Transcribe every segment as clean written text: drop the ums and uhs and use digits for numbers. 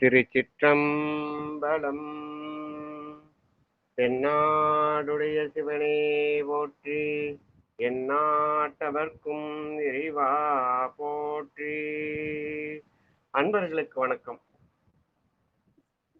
திருச்சிற்றம்பலம். தென்னாடுடைய சிவனே போற்றி, எந்நாட்டவர்க்கும் இறைவா போற்றி. அன்பர்களுக்கு வணக்கம்.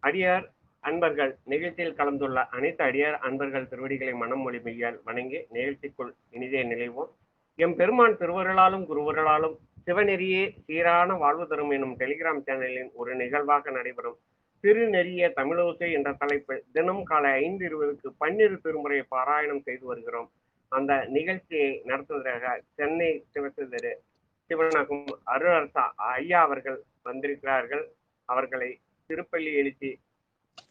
அடியார் அன்பர்கள் நிகழ்ச்சியில் கலந்துள்ள அனைத்து அடியார் அன்பர்கள் திருவடிகளை மனம் மொழி மெய்யால் வணங்கி நிகழ்ச்சிக்குள் இனிதே நிலைவோம். எம் பெருமான் திருவருளாலும் குருவருளாலும் சிவநெறியே சீரான வாழ்வு தரும் எனும் டெலிகிராம் சேனலின் ஒரு நிகழ்வாக நடைபெறும் திருநெறிய தமிழோசை என்ற தலைப்பில் தினம் காலை 5:20க்கு பன்னிரு திருமுறை பாராயணம் செய்து வருகிறோம். அந்த நிகழ்ச்சியை நடத்துவதற்காக சென்னை சிவசிதறு சிவனாகும் அருளரசா ஐயா அவர்கள் வந்திருக்கிறார்கள். அவர்களை திருப்பள்ளி எழுச்சி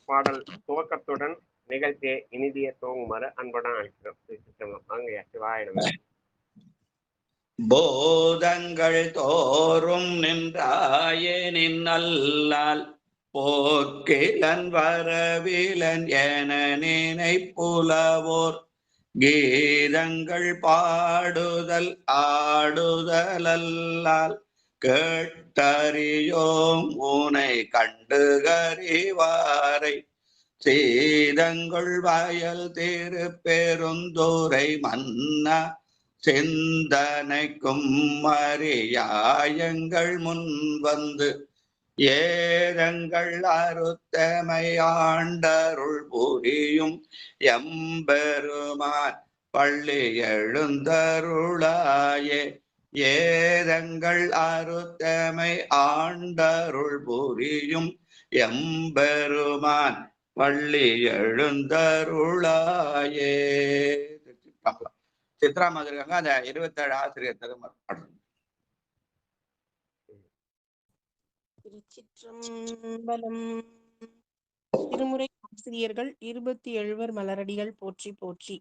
பாடல் துவக்கத்துடன் நிகழ்ச்சியை இனிதிய துவங்குமாறு அன்புடன் அழைக்கிறோம். வாங்கய்யா, சிவாயினம். போதங்கள் தோறும் நின்றாயே நின்னல்லால் போக்கிலன் வரவிலன் என நினைப்புலவோர் கீதங்கள் பாடுதல் ஆடுதலல்லால் கேட்டறியோம் உனை கண்டுகறிவாரை சீதங்கள் வயல் திருப்பெருந்துறை மன்னா சிந்தனைக்கும் மரியாயங்கள் முன் வந்து ஏதங்கள் அறுத்தமை ஆண்டருள் புரியும் எம்பெருமான் பள்ளி எழுந்தருளாயே. ஏதங்கள் அறுத்தமை ஆண்டருள் புரியும் எம்பெருமான் பள்ளி எழுந்தருளாயே. சித்ராமா இருக்காங்க. அந்த 27 ஆசிரியர் திருமணம். திருச்சிற்றம்பலம். திருமுறை ஆசிரியர்கள் 27 மலரடிகள் போற்றி போற்றி.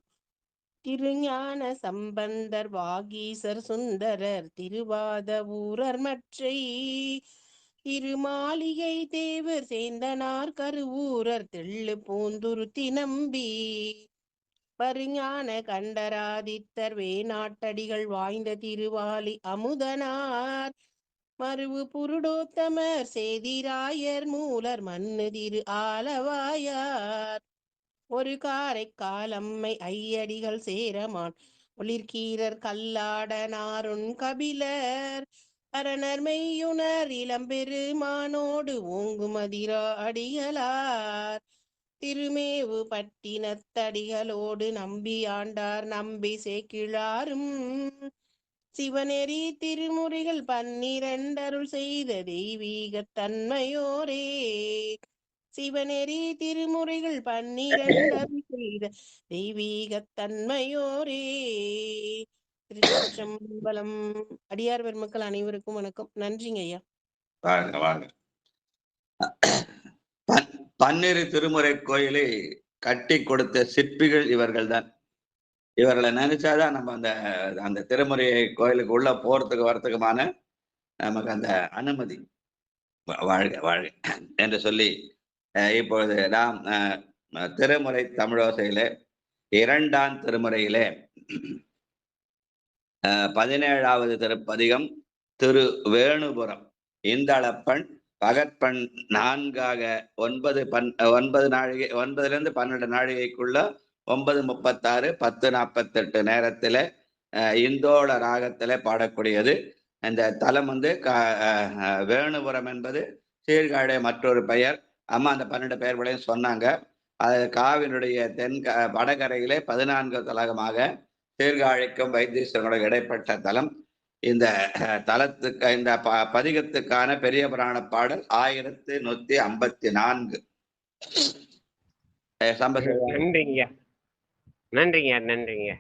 திருஞான சம்பந்தர், வாகீசர், சுந்தரர், திருவாத ஊரர் மற்றை திருமாளிகை தேவர், சேந்தனார், கருவூரர், தெள்ளு பூந்துருத்தி நம்பி பரிஞான கண்டராதித்தர், வேணாட்டடிகள் வாய்ந்த திருவாலி அமுதனார், மருவு புருடோத்தமர், சேதிராயர், மூலர், மண்ணு திரு ஆலவாயார், ஒரு காரை காலம்மை ஐயடிகள், சேரமான் ஒளிர்கீரர், கல்லாடனாருண் கபிலர், அரணர் மெய்யுணர் இளம்பெருமானோடு ஓங்குமதிரா அடிகளார், திருமேவு பட்டினத்தடிகளோடு நம்பி ஆண்டார், நம்பி சேக்கிழாரும், சிவநெறி திருமுறைகள் 12 அருள் செய்த தெய்வீக தன்மையோரே. சிவநெறி திருமுறைகள் 12 அருள் செய்த தெய்வீக தன்மையோரே. திருச்சிற்றம்பலம். அடியார் பெருமக்கள் அனைவருக்கும் வணக்கம். நன்றிங்க ஐயா. வாங்க வாங்க. 12 திருமுறை கோயிலை கட்டி கொடுத்த சிற்பிகள் இவர்கள் தான். இவர்களை நினைச்சாதான் நம்ம அந்த திருமுறை கோயிலுக்கு உள்ள போறதுக்கு வரத்துக்குமான நமக்கு அந்த அனுமதி. வாழ்க வாழ்க என்று சொல்லி இப்பொழுது நாம் திருமுறை தமிழோசையில 2ஆம் திருமுறையிலே 17வது திருப்பதிகம் திரு வேணுபுரம். இந்தளப்பண் பகற்பண் 4ஆக 9 நாழிகை, 9லிருந்து 12 நாழிகைக்குள்ள 9:36 10:48 நேரத்துல இந்தோள ராகத்துல பாடக்கூடியது. இந்த தலம் வேணுபுரம் என்பது சீர்காழி மற்றொரு பெயர். அம்மா அந்த 12 பெயர்களையும் சொன்னாங்க. அது காவினுடைய வடகரையிலே 14 தலகமாக சீர்காழிக்கும் வைத்தீஸ்வரனுடைய இடைப்பட்ட தலம். இந்த தலத்துக்கு இந்த பதிகத்துக்கான பெரிய புராண பாடல் 1154. நன்றிங்க.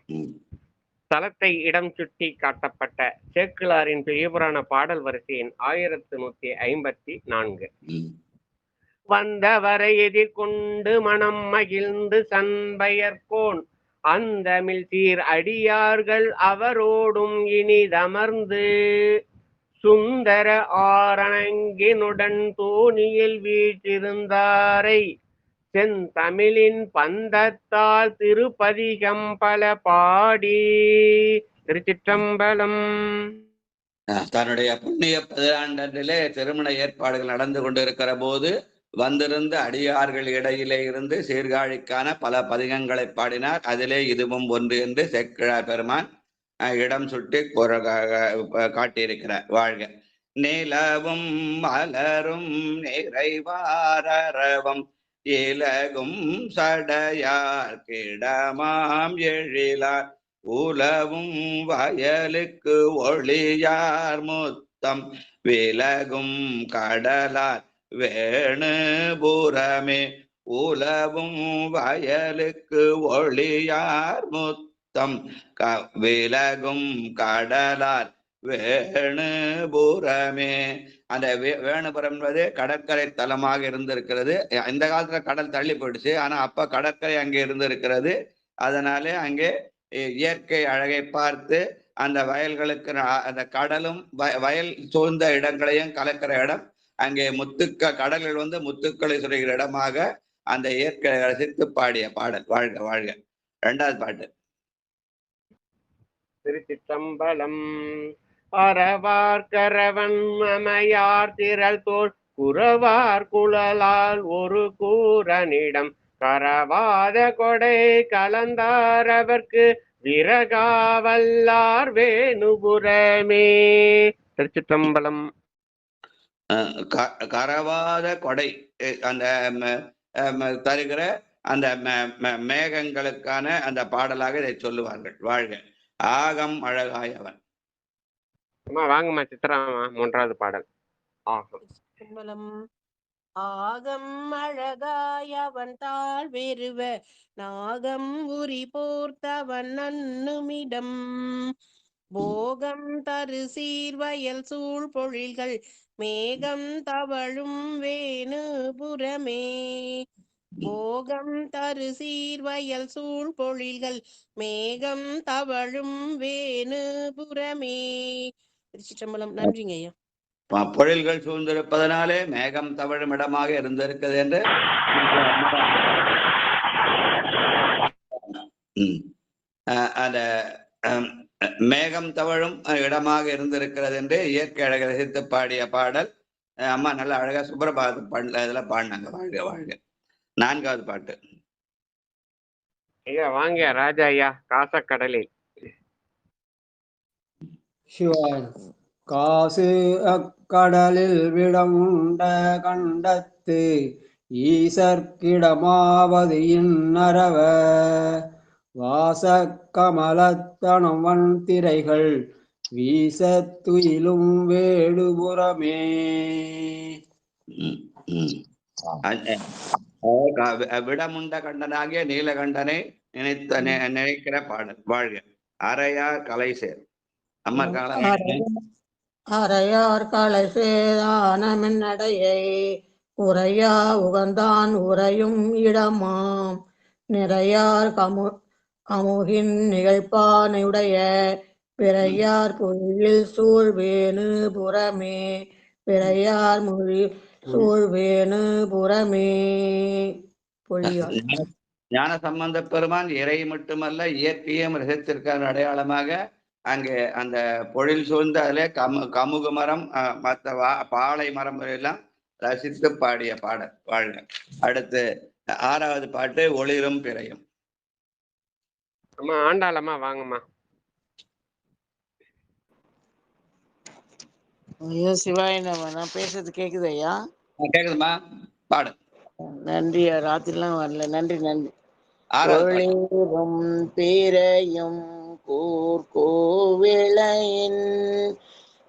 தலத்தை இடம் சுட்டி காட்டப்பட்ட சேக்கிழாரின் பெரிய புராண பாடல் வரிசையின் 1154. வந்தவரை எதிர்கொண்டு மனம் மகிழ்ந்து சண்பயர்கோன் அந்தமிழ் சீர் அடியார்கள் அவரோடும் இனிதமர்ந்து சுந்தர ஆரணங்கினுடன் தோணியில் வீற்றிருந்தாரை செந்தமிழின் பந்தத்தால் திருப்பதிகம் பல பாடி. திருச்சிற்றம்பலம். தன்னுடைய புண்ணிய 14 திருமண ஏற்பாடுகள் நடந்து கொண்டிருக்கிற போது வந்திருந்த அடியார்கள் இடையிலே இருந்து சீர்காழிக்கான பல பதிகங்களை பாடினார். அதிலே இதுவும் ஒன்று என்று சேக்கிழார் பெருமான் இடம் சுட்டி காட்டியிருக்கிறார். வாழ்க. நிலவும் மலரும் நிறைவாரவம் இலகும் சடையார் கிடமாம் எழிலார் உலவும் வயலுக்கு ஒளியார் முத்தம் விலகும் கடலார் வேணுபுரமே உலவும் வயலுக்கு ஒளியார் முத்தம் விலகும் கடலார் வேணுபுரமே. அந்த வேணுபுரம் என்பது கடற்கரை தலமாக இருந்திருக்கிறது. இந்த காலத்துல கடல் தள்ளி போயிடுச்சு, ஆனா அப்ப கடற்கரை அங்கே இருந்திருக்கிறது. அதனாலே அங்கே இயற்கை அழகை பார்த்து அந்த வயல்களுக்கு அந்த கடலும் வயல் சூழ்ந்த இடங்களையும் கலக்கிற இடம், அங்கே கடலில் வந்து முத்துக்களை சுரைகிற இடமாக அந்த இயற்கை ரசித்து பாடிய பாடல். வாழ்க வாழ்க. 2வது பாட்டு. திருச்சிற்றம்பலம். அறவார் கரவன் அமையார் திரள் தோல் குறவார் குழலால் ஒரு கூரனிடம் கரவாத கொடை கலந்தார் அவர்க்கு விரகாவல்லார் வேணுபுரமே. திருச்சிற்றம்பலம். கரவாத கொடை அந்த தருகிற அந்த மேகங்களுக்கான அந்த பாடலாக இதை சொல்லுவார்கள். வாழ்க. ஆகம் அழகாயவன். வாங்கம்மா சித்ராமா. 3வது பாடல். ஆகம். ஆகம் அழகாயவன் தாழ் வெறுவ நாகம் உரி போர்த்தவன் நன்னுமிடம் போகம் தரு சீர்வயல் சூழ் பொழில்கள் மேகம் தவழும் வேணுபுரமே. போகம் தரு சீர்வயல் சூழ் பொழில்கள் மேகம் தவழும் வேணுபுரமே. திருச்சிற்றம்பலம். நன்றிங்க ஐயா. பொழில்கள் சூழ்ந்திருப்பதனாலே மேகம் தவழும் இடமாக இருந்திருக்கிறது என்று அந்த மேகம் தவழும் இடமாக இருந்திருக்கிறது என்று இயற்கை அழகை ரசித்து பாடிய பாடல். அம்மா நல்லா அழகா சுப்ரபாத பாடல இதுல பாடினாங்க. வாழ்க வாழ்க. 4வது பாட்டு. ஐயா வாங்க ராஜா ஐயா. காசக்கடலில். சிவாய். காசு அக்கடலில் விடமுண்ட கண்டத்து ஈசற்கிடமாவது இன்னரவ வாச கமலத்தனம் வன் திரைகள் வீசத்துயிலும் வேடுபுறமே. விடமுண்ட கண்டனாகிய நீலகண்டனை நினைக்கிற பாடல். வாழ்க. அரையார் கலை சேர். அம்மா அரையார் கலை சேதானமென்னடையை உரையா உகந்தான் உரையும் இடமாம் நிறையார் கமுகின் நிகழ்ப்பானையுடைய பிறையார் பொழில் சூழ்வேணு புறமே. பிறையார் மொழி சூழ்வேணு புறமே. பொழியார். ஞான சம்பந்த பெருமான் இறை மட்டுமல்ல இயற்கையும் ரசித்திருக்கிற அடையாளமாக அங்கே அந்த பொழில் சூழ்ந்த அதிலே கமுகு மரம் மற்ற பாலை மரம் எல்லாம் ரசித்து பாடிய பாடல். வாழ்க. அடுத்து 6வது பாட்டு. ஒளிரும் பிறையும். அம்மா ஆண்டாளம்மா வாங்கம்மா. ஐயா சிவாய நம்ம நான் பேசுறது கேக்குது ஐயா? கேக்குதுமா? பாடு. நன்றி. ராத்திரிலாம் வரல. நன்றி நன்றி. ஒளிரும் பிறையும் கூர்கோவிளையின்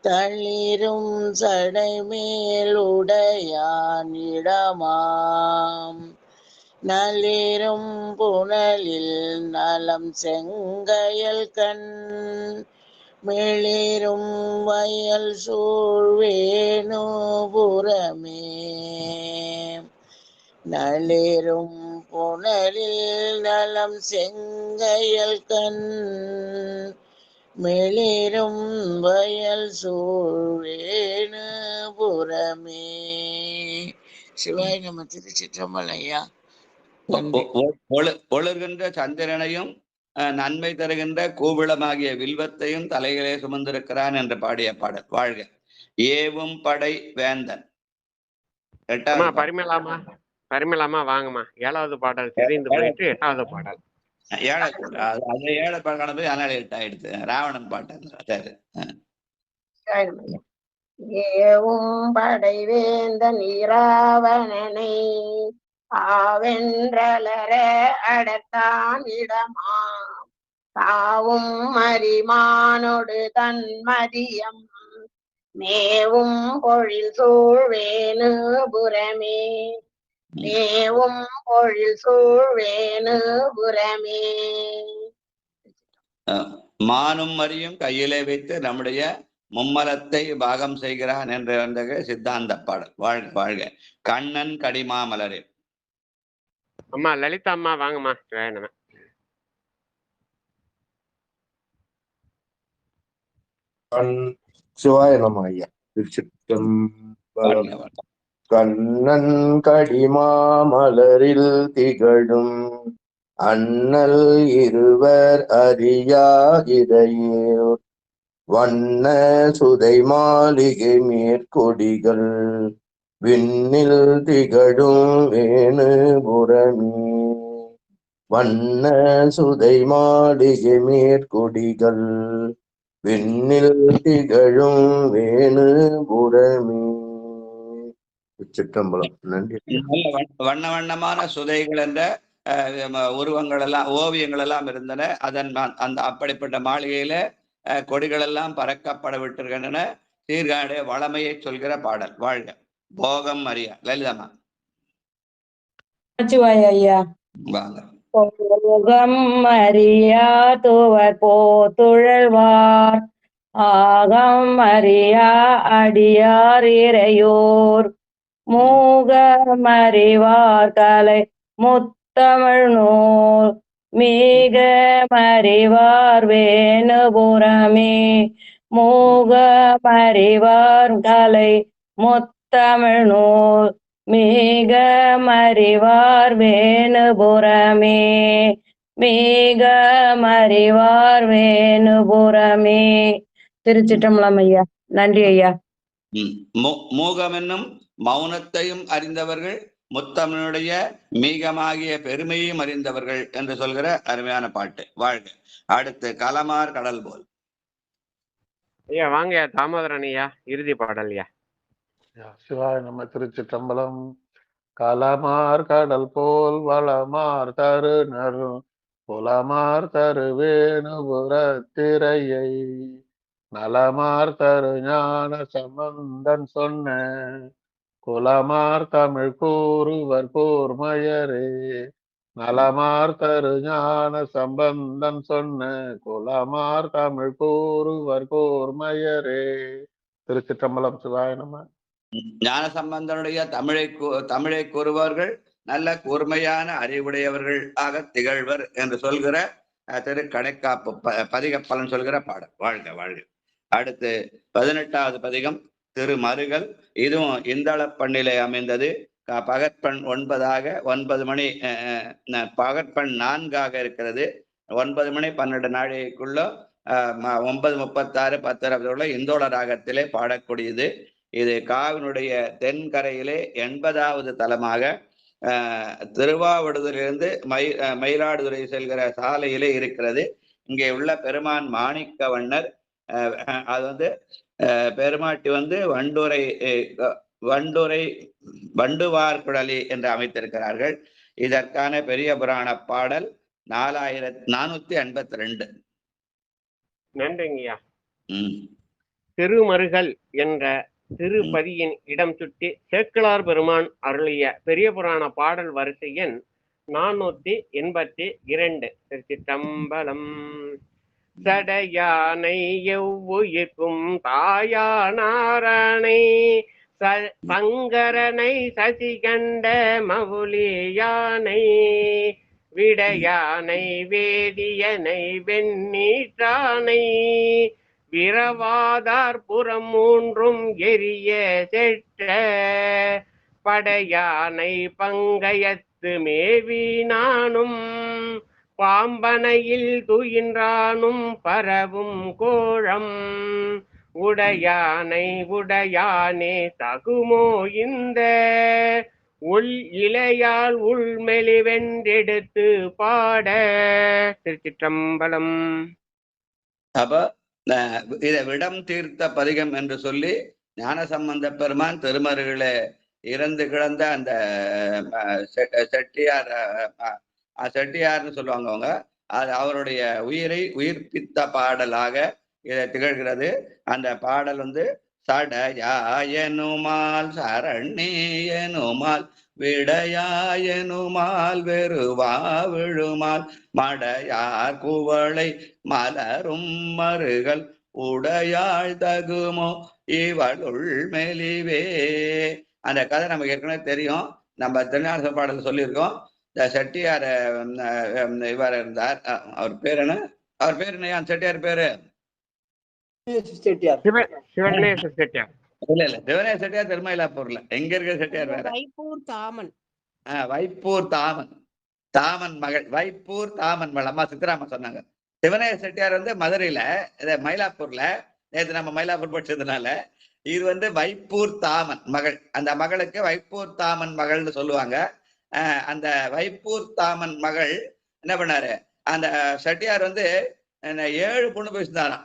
தளிரும் சடைமேலுடையான் இடமாம் நளிரும் புனலில் நலம் செங்கையல் கண் மிளிரும் வயல் சூழ்வேணுபுரமே. நளிரும் புனலில் நலம் செங்கையல் கண் மிளிரும் வயல் சூழ்வேணுபுரமே. சிவாய் நம்ம திருச்சிற்றம்பலம் ஐயா. ஒளிர்கின்ற சந்திரனையும் நன்மை தருகின்ற கூபிளமாகிய வில்வத்தையும் தலையிலே சுமந்திருக்கிறான் என்று பாடிய பாடல். வாழ்க. ஏவும் படை வேந்தன். அம்மா 8வது பரிமளாமா பரிமளாமா வாங்கம்மா. 7வது பாடல் சிதைந்து போயிட்டு 8வது பாடல். 7 பாடல் போய் அதனால 8 ஆயிடுச்சு. ராவணன் பாட்டு. சரி. ஏவும் படைவேந்தன் இராவணனை ஆவென்றலர அடத்தான் இடமா தாவும் மரிமானொடு தன் மதியம் மேவும் பொழில் சூழ்வேணு புறமே மேவும் பொழில் சூழ்வேணு புறமே. மானும் மரியும் கையிலே வைத்து நம்முடைய மும்மலத்தை பாகம் செய்கிறான் என்ற சித்தாந்த பாடல். வாழ்க வாழ்க. கண்ணன் கடிமா மலரே. அம்மா லலிதா அம்மா வாங்கம்மா. வேணுமே சிவாய நம ஐயா. திருச்சிற்றம்பலம். கண்ணன் கடிமாமலரில் திகழும் அண்ணல் இருவர் அறியா இறையோர் வண்ண சுதை மாளிகை மேற்கொடிகள் விண்ணில் திகழும் வேணுபுரமே வண்ண சுதை மாளிகை மேற்கொடிகள் விண்ணில் திகழும் வேணுபுரமே. சிற்றம்பலம். நன்றி. வண்ண வண்ணமான சுதைகள் என்ற உருவங்கள் எல்லாம் ஓவியங்கள் எல்லாம் இருந்தன. அதன் அந்த அப்படிப்பட்ட மாளிகையில கொடிகள் எல்லாம் பறக்கப்பட விட்டிருக்கின்றன. சீர்காழி வளமையை சொல்கிற பாடல். வாழ்க. போகம் அறியா. லலிதம்மா ஐயா. வாங்க. போகம் அறியா துவர் போத்துழல்வார் ஆகம் அறியா அடியார் இறையோர் மூகமறிவார் கலை முத்தமிழ் நூல் மீக மறிவார் வேணுபுரமே மூகமறிவார் கலை முத்தமிழ் நூல் மீக மறிவார் வேணுபுரமே மீக மறிவார் வேணுபுரமே. திருச்சிற்றம்பலம் ஐயா. நன்றி ஐயா. மூகம் என்னும் மௌனத்தையும் அறிந்தவர்கள், முத்தமிழுடைய மீகமாகிய பெருமையும் அறிந்தவர்கள் என்று சொல்கிற அருமையான பாட்டு. வாழ்க. அடுத்து கலமார் கடல் போல். ஐயா வாங்க. தாமோதரன் ஐயா இறுதி பாடல். ஐயா சிவாய நம்ம. திருச்சிற்றம்பலம். கலமார் கடல் போல் வளமார் தரு நறு புலமார் தரு வேணுபுரத்திரையை நலமார் தரு ஞான சம்பந்தன் சொன்ன குலமார் தமிழ் கூறுவர் கூர்மையரே நலமார் தரு ஞான சம்பந்தன் சொன்ன குலமார் தமிழ் கூறுவர் கூர்மையரே. திருச்சிற்றம்பலம். சிவாய நம்ம. ஞான சம்பந்தனுடைய தமிழை கூறுவார்கள் நல்ல கூர்மையான அறிவுடையவர்கள் ஆக திகழ்வர் என்று சொல்கிற திரு கடைக்காப்பு பதிக பலன் சொல்கிற பாடல். வாழ்க வாழ்க. அடுத்து 18வது பதிகம் திருமருகல். இதுவும் இந்தள பண்ணிலே அமைந்தது. பகற்பண் 9ஆக 9 மணி பகற்பண் 4ஆக இருக்கிறது. 9 மணி 12 நாழிகைக்குள்ள 9:36 10 இந்தோள ராகத்திலே பாடக்கூடியது. இது காவினுடைய தென்கரையிலே 80வது தலமாக திருவாவடுதுறையிலிருந்து மயிலாடுதுறை செல்கிற சாலையிலே இருக்கிறது. இங்கே உள்ள பெருமான் மாணிக்க வண்ணர். அது பெருமாட்டி வண்டுவார்குழலி என்று அமைத்திருக்கிறார்கள். இதற்கான பெரிய புராண பாடல் 4482. நன்றிங்கய்யா. திருமருகல் என்ற திருப்பதியின் இடம் சுட்டி சேக்கிழார் பெருமான் அருளிய பெரிய புராண பாடல் வரிசை எண் 482. திருச்சிற்றம்பலம். சடையானை எவ்வுயிர்க்கும் தாயானாரணை சங்கரனை சசிகண்ட மவுலியானை விடையானை வேதியனை வெண்ணீற்றானை விரவாதார் புறம் 3 எரிய செற்ற படையானை பங்கயத்து மேவி நானும் பாம்பனையில் துயின்றானும் பரவும் கோழம் உடையானை உடையானே தகுமோ இந்த உள் இளையால் உள்மெலிவென்றெடுத்து பாட. திருச்சிற்றம்பலம். அப்ப இதை விடம் தீர்த்த பதிகம் என்று சொல்லி ஞானசம்பந்த பெருமான் திருமருகளே இறந்து கிடந்த அந்த செட்டியார்னு சொல்லுவாங்க அவங்க, அது அவருடைய உயிரை உயிர்ப்பித்த பாடலாக இதை திகழ்கிறது. அந்த பாடல் சடையாயனுமால் சரண்யனுமால் விடையாயனுமால் வெறுவா விழுமால் மடையார் குவளை மலரும் மருகள் உடையாள் தகுமோ இவளுள் மெலிவே. அந்த கதை நமக்கு ஏற்கனவே தெரியும், நம்ம திருஞான பாடல் சொல்லியிருக்கோம். இந்த செட்டியார் இவர் இருந்தார், அவர் பேர் என்ன? அவர் பேர் என்ன? செட்டியார் பேரு சிவனேச செட்டியார். இல்ல சிவனேச செட்டியார் திருமயிலாப்பூர்ல. எங்க இருக்கிற செட்டியார் வேற? வைப்பூர் தாமன். வைப்பூர் தாமன், தாமன் மகள் வைப்பூர் தாமன் மகள். அம்மா சித்தராம சொன்னாங்க. சிவனேச செட்டியார் மதுரையில, மயிலாப்பூர்ல. நேற்று நம்ம மயிலாப்பூர் படிச்சதுனால இது வைப்பூர் தாமன் மகள். அந்த மகளுக்கு வைப்பூர் தாமன் மகள்னு சொல்லுவாங்க. அந்த வைப்பூர் தாமன் மகள் என்ன பண்ணாரு, அந்த செட்டியார் 7 பொண்ணு பேசினாராம்.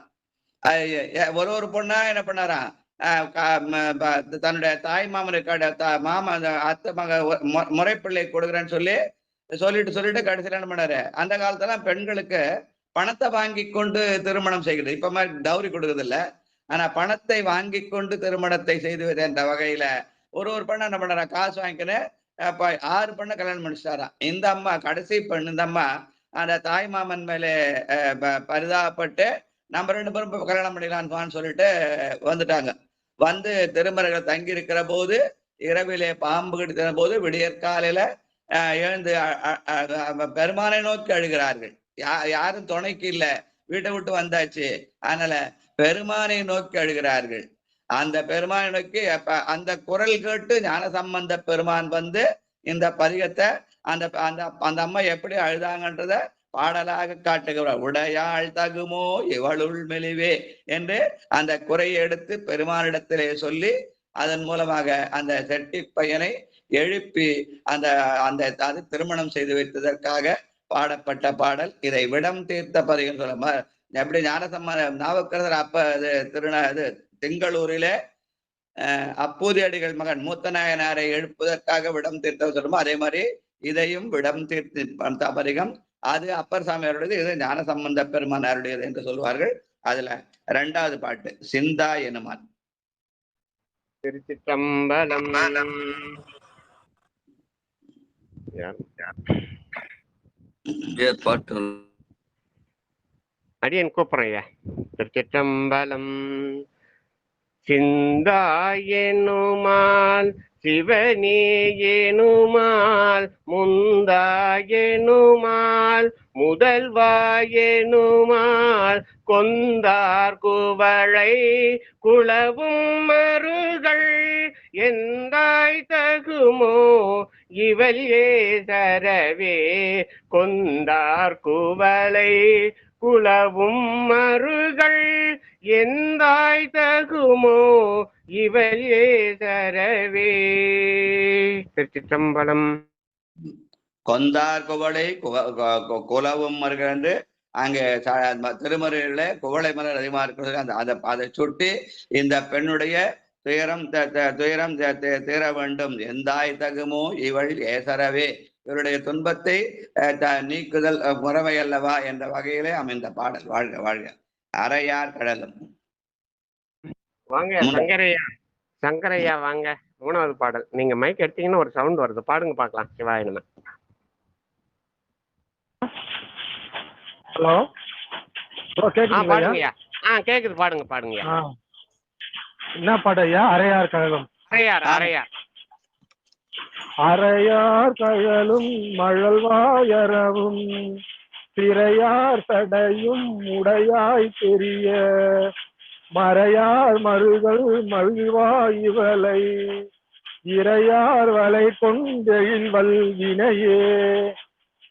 ஒரு பொண்ணா என்ன பண்ணாராம், தன்னுடைய தாய் மாமனுக்கு மாமா அத்தை மக முறைப்பிள்ளை கொடுக்குறேன்னு சொல்லிட்டு கடைசியில் என்ன பண்ணாரு, அந்த காலத்துல பெண்களுக்கு பணத்தை வாங்கி கொண்டு திருமணம் செய்கிறது. இப்ப மாதிரி டவுரி கொடுக்குறது இல்லை, ஆனா பணத்தை வாங்கி கொண்டு திருமணத்தை செய்து என்ற வகையில ஒரு பெண்ணை என்ன பண்ணாரா, காசு வாங்கிக்கின்னு 6 பெண்ணை கல்யாணம் பண்ணிச்சிட்டாராம். இந்த அம்மா கடைசி பெண். இந்த அம்மா அந்த தாய் மாமன் மேலே பரிதாபப்பட்டு நம்ம 2 பேரும் கல்யாணம் பண்ணிக்கலான்னு சொல்லிட்டு வந்துட்டாங்க. திருமறைகள் தங்கி இருக்கிற போது இரவிலே பாம்பு கடித்த போது விடியற்காலையில எழுந்து பெருமானை நோக்கி அழுகிறார்கள். யாரும் துணைக்கு இல்ல, வீட்டை விட்டு வந்தாச்சு, அதனால பெருமானை நோக்கி அழுகிறார்கள். அந்த பெருமானை நோக்கி அந்த குரல் கேட்டு ஞானசம்பந்த பெருமான் இந்த பதிகத்தை அந்த அம்மா எப்படி அழுதாங்கன்றத பாடலாக காட்டுகிறார். உடையாள் தகுமோ இவளுள் மெலிவே என்று அந்த குறையை எடுத்து பெருமானிடத்திலே சொல்லி அதன் மூலமாக அந்த செட்டி பையனை எழுப்பி அது திருமணம் செய்து வைத்ததற்காக பாடப்பட்ட பாடல். இதை விடம் தீர்த்த பதிகம் சொல்ல. எப்படி ஞானசம்பந்த நாவுக்கரசர் அப்ப திங்களூரிலே அப்பூதி அடிகள் மகன் மூத்தநாயனாரை எழுப்புவதற்காக விடம் தீர்த்த சொல்லுமோ, அதே மாதிரி இதையும் விடம் தீர்த்த பதிகம். அது அப்பர் சாமியாருடையது, இது ஞானசம்பந்த பெருமானாருடையது என்று சொல்வார்கள். அதுல 2வது பாட்டு சிந்தா எனுமான். திருச்சிற்றம்பலம். அடியன் கூப்பிடுறேன். திருச்சிற்றம்பலம். சிந்தாயனுமால் சிவனேயனுமால் முந்தாயனுமால் முதல்வாயனுமால் கொந்தார் குவளை குளவும் மருகள் எந்தாய் தகுமோ இவள் ஏசரவே. கொந்தார் குவளை குளவும் மருகள் எந்தாய் தகுமோ இவள் ஏசரவே. திருச்சிற்றம்பலம். கொந்தார் குவளை குலவும் மருகள் என்று அங்கே திருமறையில குவளை மலர் அதிகமா இருக்கிறது. அதை சுட்டி இந்த பெண்ணுடைய துயரம் தீர வேண்டும். எந்தாய் தகுமோ இவள் ஏசரவே, இவருடைய துன்பத்தை நீக்குதல் முறைமை அல்லவா என்ற வகையிலே அமைந்த பாடல். வாழ்க வாழ்க. அரையார் கடலும். வாங்க சங்கரையா வாங்க. 3வது பாடல். நீங்க மைக் எடுத்தீங்கன்னா ஒரு சவுண்ட் வருது, பாடுங்க பார்க்கலாம். சிவாய நம. ஹலோ, பாடுங்கய்யா. கேக்குது, பாடுங்க. என்ன பாடு ஐயா? அரையார் கழலும். அரையார் கழலும் மழல்வாயரவும் திரையார் சடையும் உடையாய் பெரிய மறையார் மருகள் மகிழ்வாய் இவளை இறையார் வலை கொண்டெழில் வல்வினையே.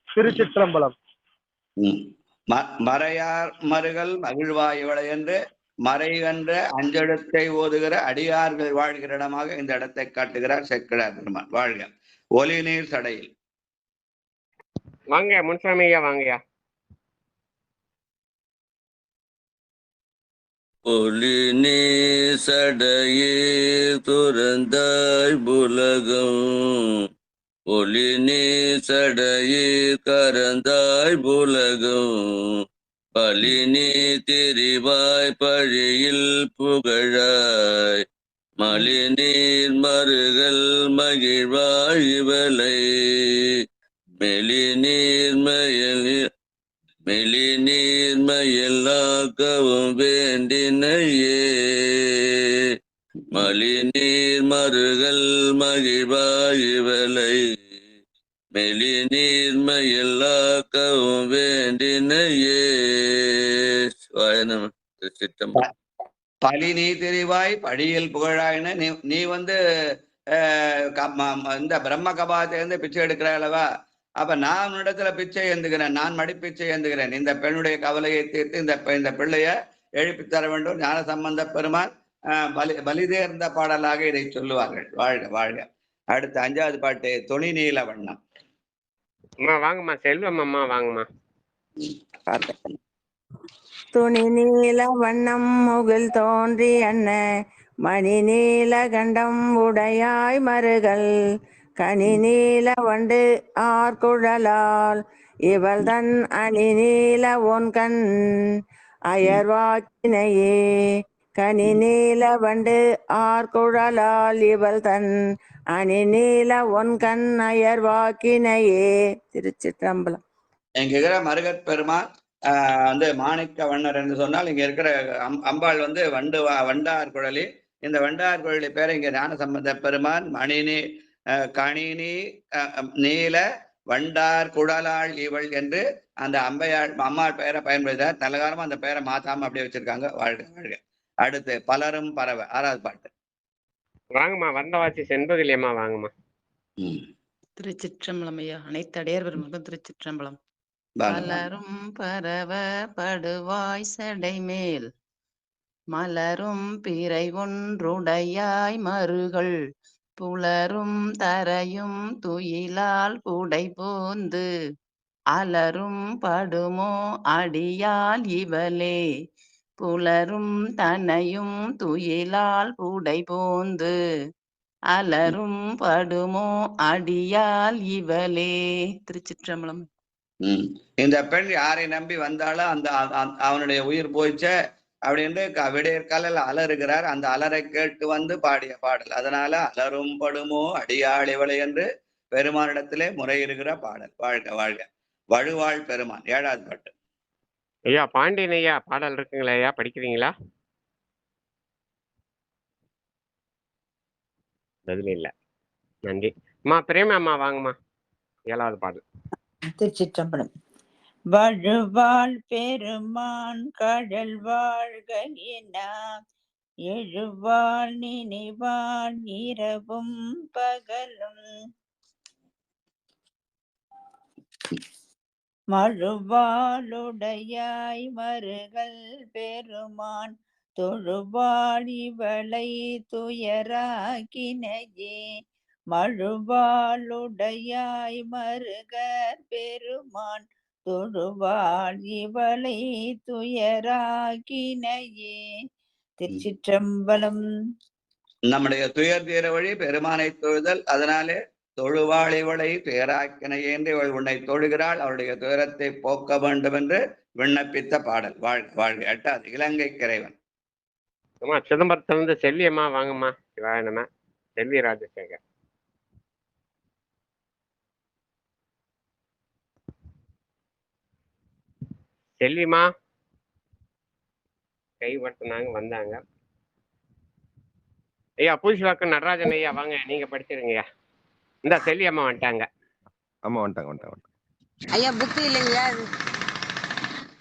திருச்சிற்றம்பலம். மறையார் மறுகள் மகிழ்வாய் இவளை என்று மறைகின்ற அஞ்செழுத்தை ஓதுகிற அடியார்கள் வாழ்கிற இடமாக இந்த இடத்தை காட்டுகிறார் சேக்கிழார் பெருமான். வாழ்க. ஒலி நீர் சடையில். வாங்க முன்சாமி ஐயா வாங்கயா. ஒலி நீ சடையே துறந்தாய் புலகம், ஒலி நீ சடையே கரந்தாய் புலகம், பலி நீ திரிவாய் பழியில் புகழாய், மலி நீர் மறுகள் மகிழ்வாய் இவளை, மெலி நீர் மயலாக்கவும் வேண்டினையே, மலி நீர் மறுகள் மகிழ்வாய் இவளை, மெலி நீர் மயலாக்கவும் வேண்டினையே. சித்தம்பரம். பலி நீ தெரிவாய் பழியில் புகழாயின்னு நீ வந்து இந்த பிரம்ம கபாத்திலிருந்து பிச்சை எடுக்கிற அல்லவா? அப்ப நான் இடத்துல பிச்சை ஏந்துகிறேன், நான் மடிப்பிச்சை ஏந்துகிறேன். இந்த பெண்ணுடைய கவலையை தீர்த்து இந்த பிள்ளைய எழுப்பி தர வேண்டும். ஞான சம்பந்த பெருமான் பலிதேர்ந்த பாடலாக இதை சொல்லுவார்கள். வாழ்க வாழ்க. அடுத்த 5வது பாட்டு துணி நீல வண்ணம். வாங்கம்மா செல்வம் அம்மா வாங்கம்மா. துணி நீல வண்ணம் முகில் தோன்றி அன்ன மணி நீல கண்டம் உடையாய் மறுகள், கனி நீல வண்டு ஆர்குழலால் இவள் தன் அணி நீல ஒன் கண் அயர்வாக்கினையே, கனி நீல வண்டு ஆர்குழலால் இவள் தன் அணி நீல ஒன் கண் அயர்வாக்கினையே. திருச்சிற்றம்பலம். இங்க இருக்கிற மருகத் பெருமான் வந்து மாணிக்க வண்ணர் என்று சொன்னால், இங்க இருக்கிற அம்பாள் வந்து வண்டார் குழலி. இந்த வண்டார் குழலி பேரை இங்க ஞான சம்பந்த பெருமான் மணினி கணினி நீல வண்டார் குழலாள் இவள் என்று அந்த அம்மாள் பெயரை பயன்படுத்தார். தலகாலமா அந்த பெயரை மாத்தாம அப்படியே வச்சிருக்காங்க. வாழ்க வாழ்க. அடுத்து பலரும் பறவை 6வது பாட்டு. வாங்கம்மா வந்தவாசி செண்பகிலியம்மா வாங்கம்மா. திருச்சிற்றம்பலம் ஐயா. அனைத்து அடியார் பெருமக்களுக்கும் திருச்சிற்றம்பலம். பலரும் பரவ படுவாய் சடை மேல் மலரும் பிறை ஒன்றுடையாய் மறுகள், புலரும் தரையும் துயிலால் புடை போந்து அலரும் படுமோ அடியால் இவளே, புலரும் தனையும் துயிலால் புடை போந்து அலரும் படுமோ அடியால் இவளே. திருச்சிற்றம்பலம். இந்த பெண் யாரை நம்பி வந்தாலும் அந்த அவனுடைய உயிர் போயிச்ச அப்படின்னு விடையற்காலில் அலறுகிறார். அந்த அலரை கேட்டு வந்து பாடிய பாடல். அதனால அலரும் படுமோ அடியாள் இவளை என்று பெருமானிடத்திலே முறையிடுகிற பாடல். வாழ்க வாழ்க. வழுவாள் பெருமான் 7வது பாட்டு. ஐயா பாண்டியன் ஐயா பாடல் இருக்குங்களா ஐயா, படிக்கிறீங்களா? பதில் இல்லை, நன்றி. அம்மா பிரேமா அம்மா வாங்கம்மா 7வது பாடல். திருச்சிற்றம்பலம். வழுவாள் பெருமான் கடல் வாழ்கையினாம், எழுவாள் நினைவாள் இரவும் பகலும், மழுவாளுடையாய் மறுகள் பெருமான் தொழுவாள் இவளை துயராக்கினையே, மழுவாளுடையாய் மறுகர் பெருமான் தொழுவாள் இவளை துயராக்கினையே. திருச்சிற்றம்பலம். நம்முடைய துயர் தீர வழி பெருமானை தொழுதல். அதனாலே தொழுவாள் இவளை துயராக்கினையே என்று இவள் உன்னை தொழுகிறாள், அவளுடைய துயரத்தை போக்க வேண்டும் என்று விண்ணப்பித்த பாடல். வாழ்க வாழ்க. 8வது இலங்கை கிரைவன். அம்மா சிதம்பரத்திலிருந்து செல்வியம்மா வாங்கம்மா. சிவாயனமா செல்வி ராஜசேகர். செல்விமா கைப்பற்றினாங்க வந்தாங்க. ஐயா பூசிவாக்கம் நடராஜன் ஐயா வாங்க, நீங்க படிச்சிருங்கய்யா. இந்த செல்வி அம்மா வந்துட்டாங்க. அம்மா வந்துட்டாங்க. ஐயா புக்கு இல்லைங்களா?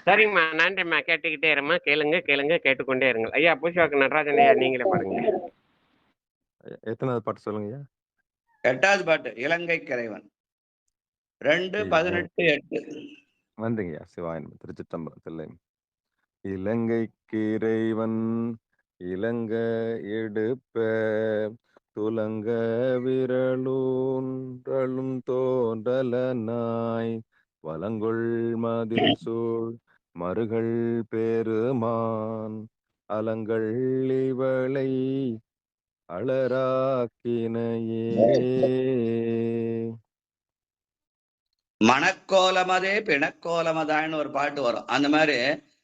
சரிங்கம்மா நன்றிம்மா. கேட்டுக்கிட்டே இருமா, கேளுங்க கேட்டுக்கொண்டே இருங்க. ஐயா பூசிவாக்கம் நடராஜன் ஐயா நீங்களே பாருங்க. எத்தனாவது பாட்டு சொல்லுங்க ஐயா? 8வது பாட்டு இலங்கை கிரைவன் 2:18:8. நன்றிங்கய்யா. சிவாயன் திருச்சிற்றம்பலம் தில்லை. இலங்கைக்கு இறைவன் இலங்க எடுப்ப துலங்க விரலூன்றலும் தோன்றலனாய் வலங்கொள் மதில் சூழ் மறுகள் பெருமான் அலங்கள் இவளை அலராக்கினையே. மணக்கோலமதே பிணக்கோலமதான்னு ஒரு பாட்டு வரும். அந்த மாதிரி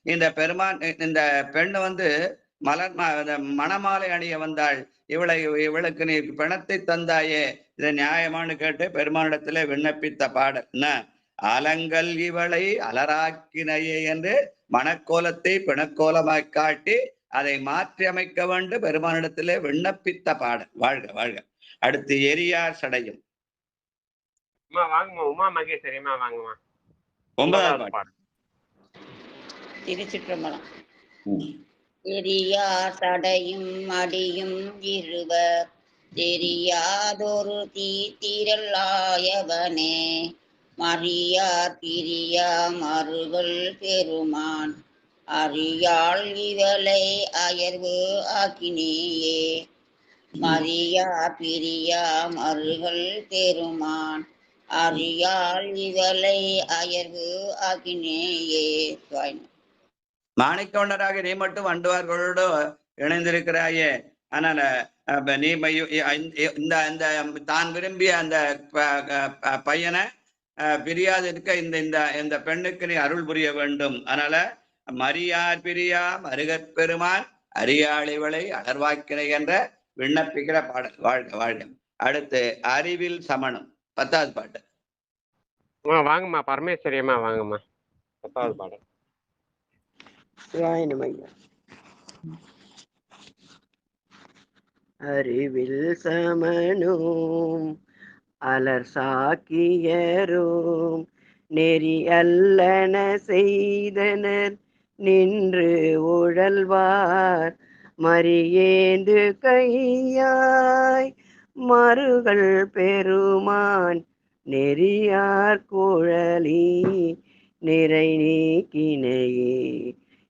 இந்த பெருமான் இந்த பெண்ணு வந்து மணமாலை அணிய வந்தாள். இவளுக்கு நீ பிணத்தை தந்தாயே, இதை நியாயமானு கேட்டு பெருமானிடத்துல விண்ணப்பித்த பாடல் என்ன, அலங்கள் இவளை அலராக்கினையே என்று மணக்கோலத்தை பிணக்கோலமாய் காட்டி அதை மாற்றி அமைக்க வேண்டும் பெருமானிடத்திலே விண்ணப்பித்த பாடல். வாழ்க வாழ்க. அடுத்து எரியார் சடையும். வாங்கம்மா, உமா மகேஸ்வரியம்மா வாங்கம்மா. 9வது பாடல். திருச்சிற்றம்பலம். எரியார் சடையும் அடியும் இருவர் தெரியாதொரு தீத்திரலாயவனே மறியார் பிரியா மறுகள் பெருமான் அறியாள் இவளை அயர்வு ஆக்கினேயே. மறியார் பிரியா மறுகள் பெருமான் அறியாள் இவளை அயர்வு ஆக்கினேயே. மாணிக்கொண்டராக நீ மட்டும் வண்டுவார்களோடு இணைந்திருக்கிறாயே, அதனால நீ இந்த தான் விரும்பிய அந்த பையனை பிரியாது இருக்க இந்த பெண்ணுக்கு நீ அருள் புரிய வேண்டும். அதனால மரியார் பிரியா மருகப்பெருமான் அரியாளிவளை அடர்வாக்கினை என்ற விண்ணப்பிக்கிற பாடல். வாழ்க வாழ்க. அடுத்து அறிவில் சமணம் 10வது பாட்டு. வாங்கம்மா பரமேஸ்வரியம்மா வாங்கம்மா. 10வது பாடல். அறிவில் சமனும் அலர் சாக்கியரும் நெறி அல்லன செய்தனர் நின்று உழல்வார் மறியேந்து கையாய் மறுகள் பெருமான் நெறியார் குழலி நிறை நீக்கினையே.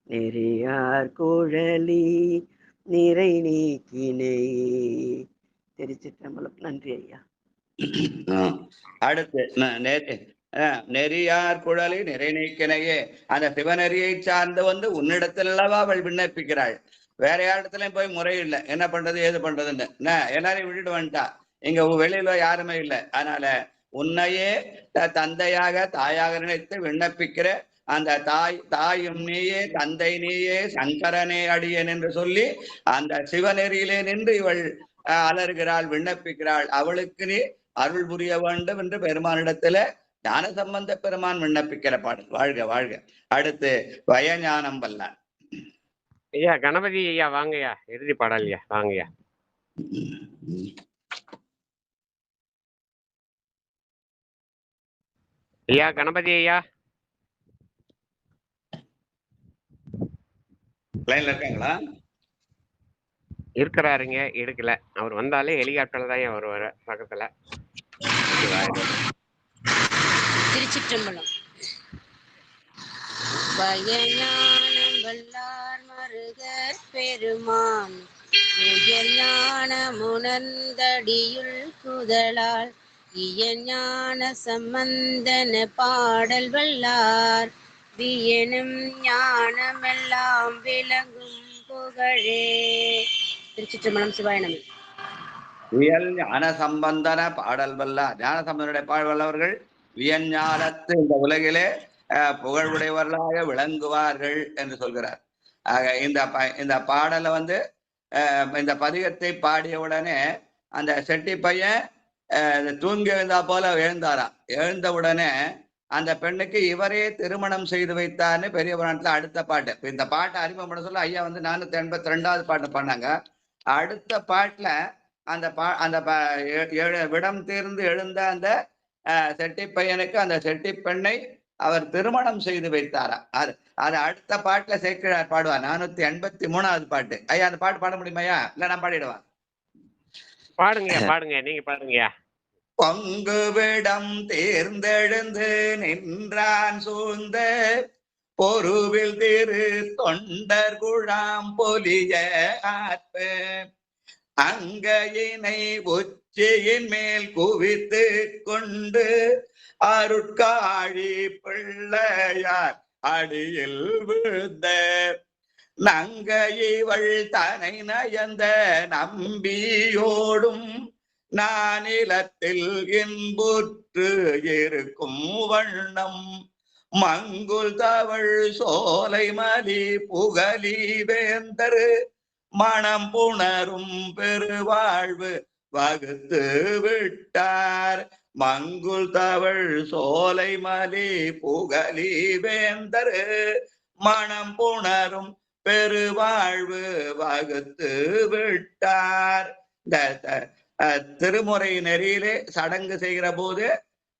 நெறியார் குழலி நிறை நீக்கினையே. திருச்சிற்றம்பலம். நன்றி ஐயா. அடுத்து நெறியார் குழலி நிறை நீக்கினையே. அந்த சிவநெறியை சார்ந்து உன்னிடத்திலவா அவள் விண்ணப்பிக்கிறாள். வேற யாரிடத்துலயும் போய் முறையில்லை, என்ன பண்றது ஏது பண்றதுன்னு. எல்லாரையும் விட்டுட்டு வந்துட்டா, இங்க வெளியில யாருமே இல்லை. அதனால உன்னையே தந்தையாக தாயாக நினைத்து விண்ணப்பிக்கிற அந்த தாயும் நீயே தந்தை நீயே சங்கரனே அடியேன் என்று சொல்லி அந்த சிவநெறியிலே நின்று இவள் அலறுகிறாள், விண்ணப்பிக்கிறாள். அவளுக்கு நீ அருள் புரிய வேண்டும் என்று பெருமானிடத்துல ஞான சம்பந்த பெருமான் விண்ணப்பிக்கிற பாடல். வாழ்க வாழ்க. அடுத்து வயஞானம் வல்லான். ஐயா கணபதி ஐயா வாங்கய்யா. இறுதி பாடல் ஐயா வாங்கய்யா. ஐயா கணபதி ஐயா லைன்ல இருக்காங்களா? இருக்கிறாருங்க, எடுக்கல. அவர் வந்தாலே ஹெலிகாப்டர்ல தான் வருவாரு பக்கத்துல. திருச்சிற்றம்பலம். வயஞானம் வல்லார் மருகர் பெருமான் உயர் ஞானமுணர்ந்தடியுள் குதலால் இயஞான சம்பந்தன பாடல் வல்லார் வியனும் ஞானமெல்லாம் விளங்கும் புகழே. திருச்சிற்றம்பலம். சிவாயனமே. வியல் ஞான சம்பந்தன பாடல் வல்லார். ஞான சம்பந்தனுடைய பாடல் வல்லவர்கள் வியஞானத்து இந்த உலகிலே புகழ்வுடையவர்களாக விளங்குவார்கள் என்று சொல்கிறார். ஆக இந்த பாடலை இந்த பதிகத்தை பாடிய உடனே அந்த செட்டி பையன் தூங்கி எழுந்தா போல எழுந்தாராம். எழுந்த உடனே அந்த பெண்ணுக்கு இவரே திருமணம் செய்து வைத்தார்னு பெரிய புராணத்துல அடுத்த பாட்டு. இந்த பாட்டை அறிமுகம் பண்ண சொல்ல ஐயா 482வது பாட்டு பண்ணாங்க. அடுத்த பாட்டுல அந்த விடம் தீர்ந்து எழுந்த அந்த செட்டி பையனுக்கு அந்த செட்டி பெண்ணை அவர் திருமணம் செய்து வைத்தாரா. அது அடுத்த பாட்டுல சேக்கிழார் பாடுவார். 483வது பாட்டு. ஐயா அந்த பாட்டு பாட முடியுமா? இல்ல நான் பாடிடுவேன். பாடுங்க பாடுங்க, நீங்க பாடுங்கய்யா. பொங்குவிடம் தேர்ந்தெழுந்து நின்றான் சூழ்ந்த பொருவில் திரு தொண்டர் குழாம் பொலிய ஆற்ப அங்கையினை உச்சியின் மேல் குவித்து கொண்டு அருட்காழி பிள்ளையார் அடியில் விழுந்த நங்கையவள் தனை நயந்த நம்பியோடும் நானிலத்தில் இன்புற்று இருக்கும் வண்ணம் மங்குல் தவள் சோலை மலி புகலி வேந்தர் மனம் புணரும் பெருவாழ்வு வகுத்து விட்டார். மங்குல் தவள் சோலை மலி புகலி வேந்தர் மனம் புணரும் பெருவாழ்வு வகுத்து விட்டார். திருமுறை நெறியிலே சடங்கு செய்கிற போது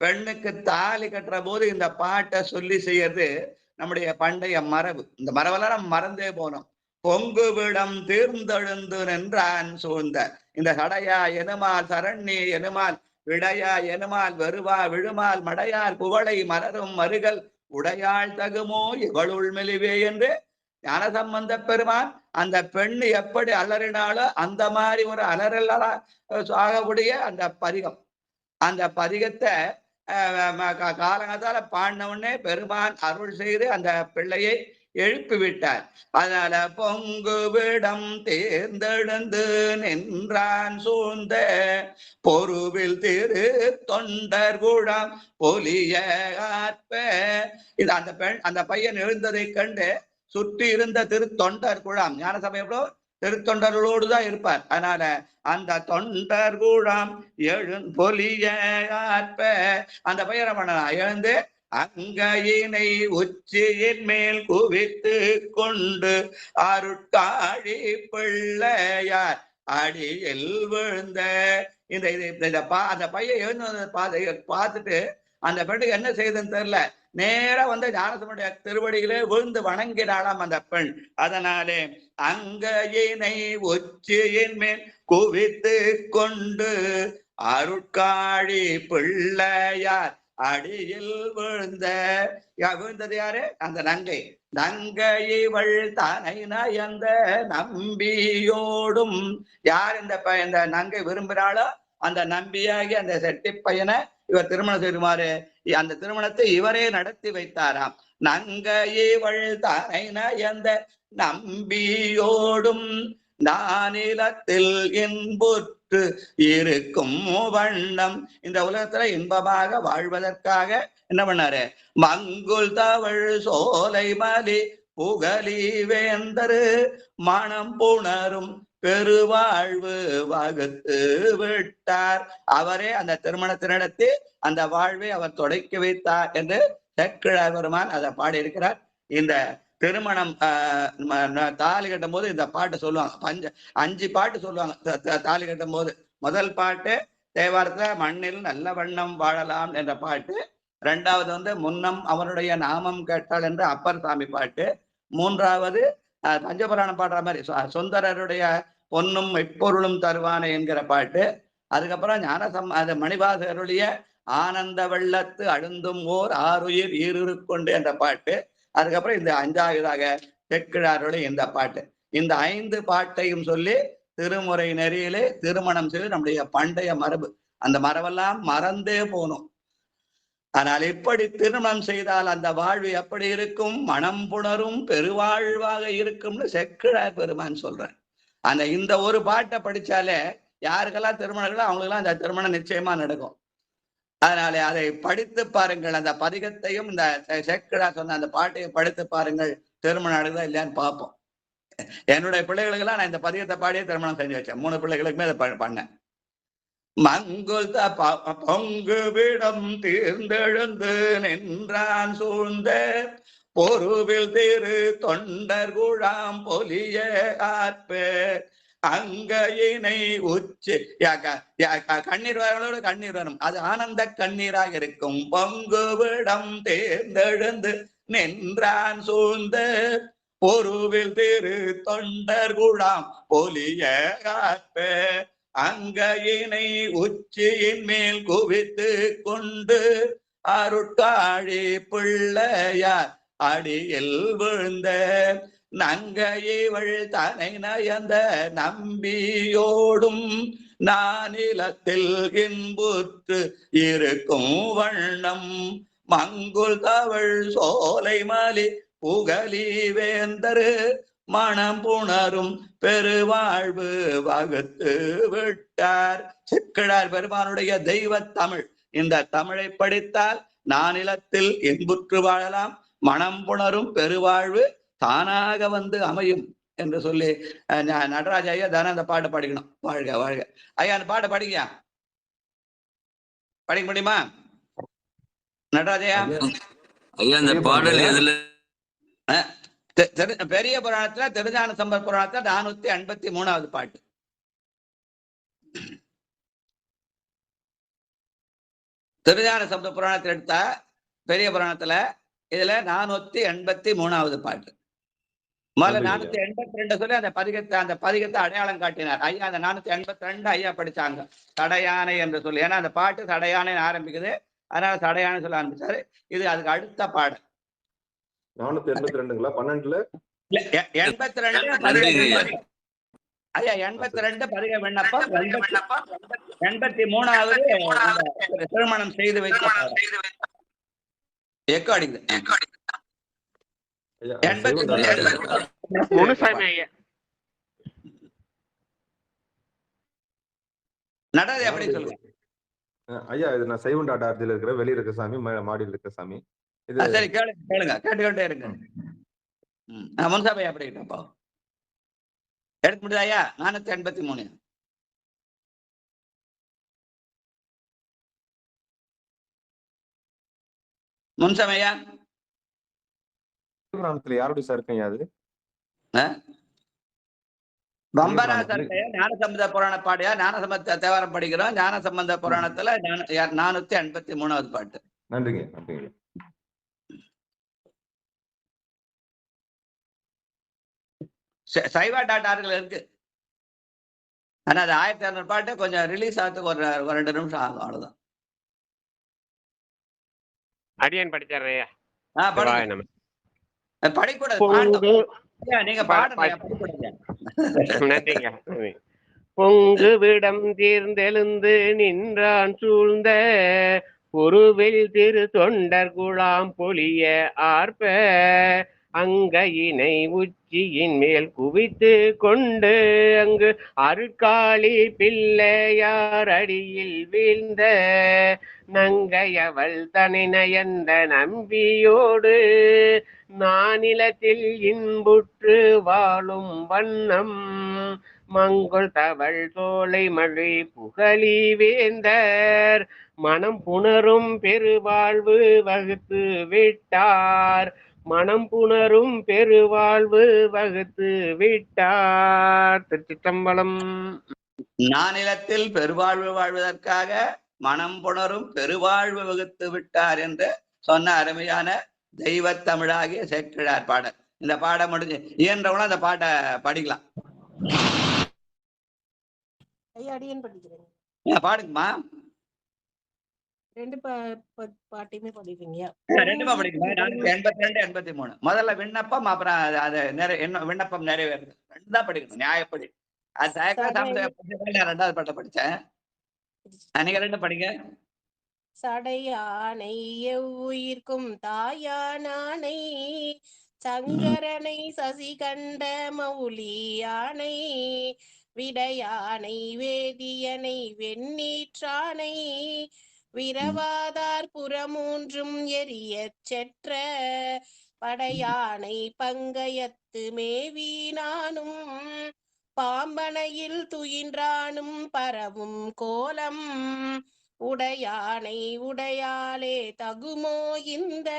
பெண்ணுக்கு தாலி கட்டுற போது இந்த பாட்டை சொல்லி செய்யறது நம்முடைய பண்டைய மரபு. இந்த மரபெல்லாம் நம்ம மறந்தே போனோம். பொங்குவிடம் தீர்ந்தெழுந்து நின்றான் சூழ்ந்த இந்த சடையா எனுமால் சரண்ணி எனுமால் விடையா எனுமால் வெறுவா விழுமால் மடையார் குவளை மலரும் மருகல் உடையாள் தகுமோ இவளுள் மெலிவே என்று ஞானசம்பந்த பெருமான் அந்த பெண்ணு எப்படி அலறினாலோ அந்த மாதிரி ஒரு அலறலா ஆகக்கூடிய அந்த பதிகம், அந்த பதிகத்தை காலங்கத்தால பாடின உடனே பெருமான் அருள் செய்து அந்த பிள்ளையை எழுப்பி விட்டார். அதனால பொங்குவிடம் தேர்ந்தெழுந்து நின்றான் சூழ்ந்த பொருவில் திரு தொண்டர் குழாம் பொலிய ஆற்ப. இது அந்த பெண் அந்த பையன் எழுந்ததை கண்டு சுற்றி இருந்த திருத்தொண்டர் குழாம், ஞான சமயம் திருத்தொண்டர்களோடு தான் இருப்பார். அதனால அந்த தொண்டர் குழாம் பொலிய ஆற்ப அந்த பையனை பண்ணலாம் எழுந்து அங்கையினை உச்சியின் மேல் குவித்து கொண்டு அருட்காழி பிள்ளையார் அடியில் விழுந்த அந்த பையன் எழுந்து பார்த்துட்டு அந்த பெண்ணுக்கு என்ன செய்யுதுன்னு தெரியல, நேரா வந்து ஞானசம்பந்தருடைய திருவடிகளே விழுந்து வணங்கினாலாம் அந்த பெண். அதனாலே அங்கையினை உச்சியின் மேல் குவித்து கொண்டு அருட்காழி பிள்ளையார் அடியில் விழுந்தது யாரு? அந்த நங்கை. நங்கையவள் தனை நயந்த நம்பியோடும் யார் இந்த நங்கை விரும்பினாலோ அந்த நம்பியாகி அந்த செட்டி பையனை இவர் திருமணம் செய்யுமாறு அந்த திருமணத்தை இவரே நடத்தி வைத்தாராம். நங்கையவள் தனை நயந்த நம்பியோடும் நானிலத்தில் இன்புற்று இருக்கும் வண்ணம் இந்த உலகத்துல இன்பமாக வாழ்வதற்காக என்ன பண்ணாரு? மங்குல் தவள் சோலை மலி புகலி வேந்தரு மனம் புணரும் பெருவாழ்வு வகுத்து விட்டார். அவரே அந்த திருமணத்தை நடத்தி அந்த வாழ்வை அவர் தொடக்கி வைத்தார் என்று சேக்கிழார் பெருமான் அதை பாடியிருக்கிறார். இந்த திருமணம் தாலி கட்டும் போது இந்த பாட்டு சொல்லுவாங்க. 5 பாட்டு சொல்லுவாங்க தாலி கட்டும் போது. முதல் பாட்டு தேவாரத்துல மண்ணில் நல்ல வண்ணம் வாழலாம் என்ற பாட்டு. 2வது வந்து முன்னம் அவருடைய நாமம் கேட்டால் என்ற அப்பர் சாமி பாட்டு. 3வது பஞ்சபுராணம் பாடுற மாதிரி சுந்தரருடைய பொன்னும் எப்பொருளும் தருவானே என்கிற பாட்டு. அதுக்கப்புறம் மணிவாசகருடைய ஆனந்த வெள்ளத்து அழுந்தும் ஓர் ஆறுயிர் ஈருக்கொண்டு என்ற பாட்டு. அதுக்கப்புறம் இந்த 5வதாக சேக்கிழாருடைய இந்த பாட்டு. இந்த 5 பாட்டையும் சொல்லி திருமுறை நெறியிலே திருமணம் செய்து நம்முடைய பண்டைய மரபு. அந்த மரபெல்லாம் மறந்தே போனோம். ஆனால் இப்படி திருமணம் செய்தால் அந்த வாழ்வு எப்படி இருக்கும்? மனம் புணரும் பெருவாழ்வாக இருக்கும்னு சேக்கிழார் பெருமான் சொல்றேன். இந்த ஒரு பாட்டை படிச்சாலே யாருக்கெல்லாம் திருமணங்களோ அவங்களுக்கெல்லாம் அந்த திருமணம் நிச்சயமா நடக்கும். அதனாலே அதை படித்து பாருங்கள். அந்த பதிகத்தையும் இந்த சேக்கிழார் சொன்ன அந்த பாட்டையும் படித்து பாருங்கள். திருமணம் நடக்குதா இல்லையான்னு பார்ப்போம். என்னுடைய பிள்ளைகளுக்கெல்லாம் நான் இந்த பதிகத்தை பாடியே திருமணம் செஞ்சு வச்சேன். 3 பிள்ளைகளுக்குமே அதை பண்ணேன். மங்குல் பொங்கு விடம் தீர்ந்தெழுந்து நின்றான் சூழ்ந்த பொருவில் திரு தொண்டர் குழாம் பொலிய ஆற்ப அங்கையினை உச்சி கண்ணீர் வரவங்களோட கண்ணீர் வரும். அது ஆனந்த கண்ணீராக இருக்கும். பொங்கு விடம் தேர்ந்தெழுந்து நின்றான் சூழ்ந்த பொருவில் திரு தொண்டர் குழாம் பொலிய ஆற்ப அங்கையினை உச்சியின் மேல் குவித்து கொண்டு அருட்காழி பிள்ளையார் அடியில் விழுந்த நங்கையவள் தனை நயந்த நம்பியோடும் நானிலத்தில் இன்புற்று இருக்கும் வண்ணம் மங்குல் தவள் சோலை மலி புகழி வேந்தரு மனம் புணரும் பெருவாழ்வு வகுத்து விட்டார். செக்கிழார் பெருமானுடைய தெய்வ தமிழ். இந்த தமிழை படித்தால் நானிலத்தில் இன்புற்று வாழலாம், மனம் புணரும் பெருவாழ்வு தானாக வந்து அமையும் என்று சொல்லி நடராஜ ஐயா தானே அந்த பாட்டை படிக்கணும். வாழ்க வாழ்க ஐயா, அந்த பாட்டை படிக்க படிக்க முடியுமா நடராஜையா? ஐயா அந்த பாடல் எதுல? பெரிய புராணத்துல திருஞான சம்பந்த புராணத்துல 483வது பாட்டு. திருஞான சம்பந்த புராணத்தில் எடுத்தா பெரிய புராணத்துல இதுல 483வது பாட்டு. முதல்ல 482 சொல்லி அந்த பதிகத்தை அடையாளம் காட்டினார் ஐயா. அந்த 482 ஐயா படிச்சாங்க தடையானை என்று சொல்லி. ஏன்னா அந்த பாட்டு தடையானை ஆரம்பிக்குது, அதனால தடையானை சொல்ல ஆரம்பிச்சாரு. இது அதுக்கு அடுத்த பாடல் 482ங்களா? 12ல 82 ஐயா 82 பதிக விண்ணப்பம். 83வது திருமணம் செய்து வைக்க எக்கோ அடிக்குது. நடராஜா எப்படி சொல்லுங்க ஐயா? இது நான் சைவன்.org இருக்கிற வெளியில இருக்க சாமி, மாடியில் இருக்க சாமி. இது சரி, கேளுங்க கேட்டுக்கிட்டே இருங்க. முன்சாபையா அப்படி இருக்கப்போ எடுக்க முடியுது ஐயா? 483 முன்சமையா புராணத்துல யாருடைய சார் இருக்குங்க? அது பம்பராசர் ஞானசம்பந்த புராண பாடியா? ஞானசம்பந்த தேவாரம் படிக்கிறோம். ஞானசம்பந்த புராணத்துல 483வது பாட்டு. நன்றிங்க நன்றிங்க. சைவா.org இருக்கு. ஆனா அது 1200 பாட்டு. கொஞ்சம் ரிலீஸ் ஆகிறதுக்கு ஒரு 2 நிமிஷம் ஆகும், அவ்வளவுதான். அடியன் படிச்சாரையா? படிக்கூடாது, நீங்க பாடுங்க. நன்றிங்க. பொங்கு விடம் தீர்ந்தெழுந்து நின்றான் சூழ்ந்த பொருவில் திரு தொண்டர் குழாம் பொலிய ஆர்ப்ப அங்கையினை உச்சியின் மேல் குவித்து கொண்டு அங்கு அருட்காளி பிள்ளையார் அடியில் வீழ்ந்த நங்கையவள் தனை நயந்த நம்பியோடு நானிலத்தில் இன்புற்று வாழும் வண்ணம் மங்குள் தவள் தோலை மழை புகழி வேந்தர் மனம் புணரும் பெருவாழ்வு வகுத்து விட்டார். மனம் புணரும் பெருவாழ்வு வகுத்து விட்டார். திருச்சிற்றம்பலம். நானிலத்தில் பெருவாழ்வு வாழ்வதற்காக மனம் புணரும் பெருவாழ்வு வகுத்து விட்டார் என்று சொன்ன அருமையான தெய்வ தமிழாகிய சேக்கிழார் பாடல். இந்த பாடம் முடிஞ்சு இயன்றவங்களும் அந்த பாட்டை படிக்கலாம். பாடுங்கம்மா. 2 பாட்டையுமே படிப்பீங்க? 2மா படிக்குமா? 482 83. முதல்ல விண்ணப்பம், அப்புறம் அது விண்ணப்பம் நிறைவேறுது. 2 தான் படிக்கணும் நியாயப்படி. அது 2வது பாட்டை படிச்சேன். நீங்க 2 படிங்க. சடையானை எவ்வுயிர்க்கும் தாயானானை சங்கரனை சசிகண்ட மௌலியானை விடையானை வேதியனை வெண்ணீற்றானை விரவாதார் புறமூன்றும் எரியச் செற்ற படையானை பங்கயத்து மேவினானும் பாம்பனையில் துயின்றானும் பரவும் கோலம் உடையானை உடையாளே தகுமோ இந்த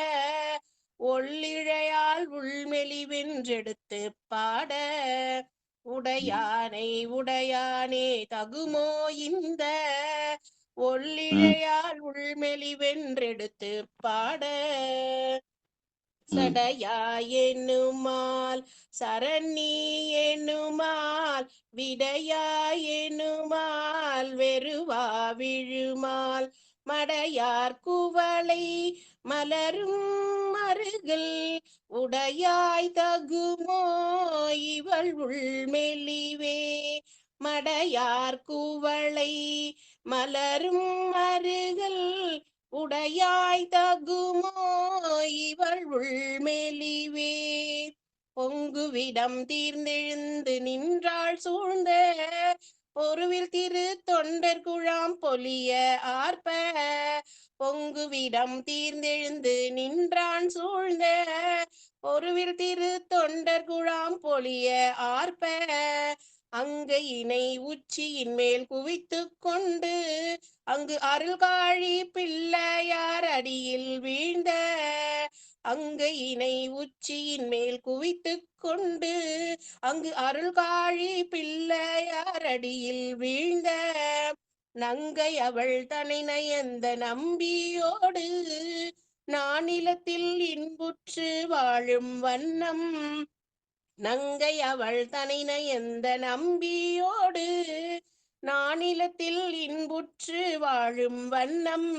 ஒள்ளிழையால் உள்மெலிவென்றெடுத்து பாட உடையானை உடையானே தகுமோ இந்த ஒள்ளிழையால் உள்மெலிவென்றெடுத்து பாட சடையாய் எனுமால் சரணி எனுமால் விடையாய் எனுமால் வெறுவா விழுமால் மடையார் குவளை மலரும் மருகில் உடையாய் தகுமோ இவள் உள்மெலிவே மடையார் குவளை மலரும் மருகில் உடையாய் தகுமோ இவள் உள்மெலிவே பொங்குவிடம் தீர்ந்தெழுந்து நின்றாள் சூழ்ந்த பொருவில் திரு தொண்டர் குழாம் பொலிய ஆர்ப்ப பொங்குவிடம் தீர்ந்தெழுந்து நின்றான் சூழ்ந்த பொருவில் திரு தொண்டர் குழாம் பொலிய ஆர்ப்ப அங்கையினை உச்சியின் மேல் குவித்து கொண்டு அங்கு அருள்காழி பிள்ளையார் அடியில் வீழ்ந்த அங்கையினை உச்சியின் மேல் குவித்து கொண்டு அங்கு அருள்காழி பிள்ளையார் அடியில் வீழ்ந்த நங்கை அவள் தனை நயந்த நம்பியோடு நானிலத்தில் இன்புற்று வாழும் வண்ணம் நங்கை அவள் தனை நயந்த நம்பியோடு நானிலத்தில் இன்புற்று வாழும் வண்ணம்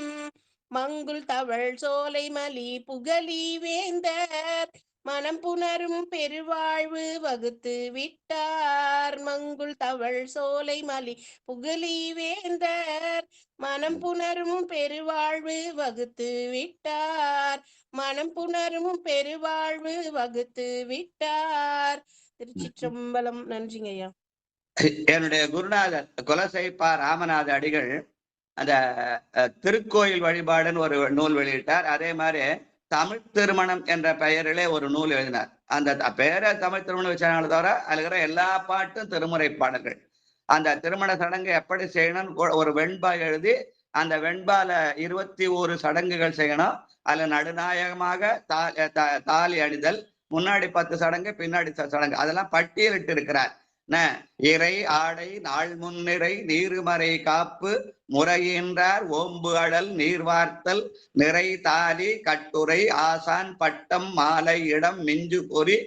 மங்குல் தவள் சோலை மலி புகழி வேந்தர் மனம் புணரும் பெருவாழ்வு வகுத்து விட்டார் மங்குல் தவள் சோலை மலி புகழி வேந்தர் மனம் புணரும் பெருவாழ்வு வகுத்து விட்டார் மனம் புணரும் பெருவாழ்வு வகுத்து விட்டார். திருச்சிற்றம்பலம். நன்றிங்க ஐயா. என்னுடைய குருநாதர் குலசைப்பா ராமநாத அடிகள் அந்த திருக்கோயில் வழிபாடுன்னு ஒரு நூல் வெளியிட்டார். அதே மாதிரி தமிழ் திருமணம் என்ற பெயரிலே ஒரு நூல் எழுதினார். அந்த பெயரை தமிழ் திருமணம் வச்சாங்களே தவிர அதுல இருக்கிற எல்லா பாட்டும் திருமுறை பாடல்கள். அந்த திருமண சடங்கு எப்படி செய்யணும்னு ஒரு வெண்பா எழுதி அந்த வெண்பால 21 சடங்குகள் செய்யணும். அதுல நடுநாயகமாக தாலி அணிதல், முன்னாடி 10 சடங்கு, பின்னாடி சடங்கு, அதெல்லாம் பட்டியலிட்டு இருக்கிறார். இறை ஆடை நாள் முன்னிறை நீருமறை காப்பு முறையின்றார் ஓம்பு அடல் நீர்வார்த்தல் நிறை தாலி கட்டுரை ஆசான் பட்டம் மாலை இடம் மிஞ்சு பொறி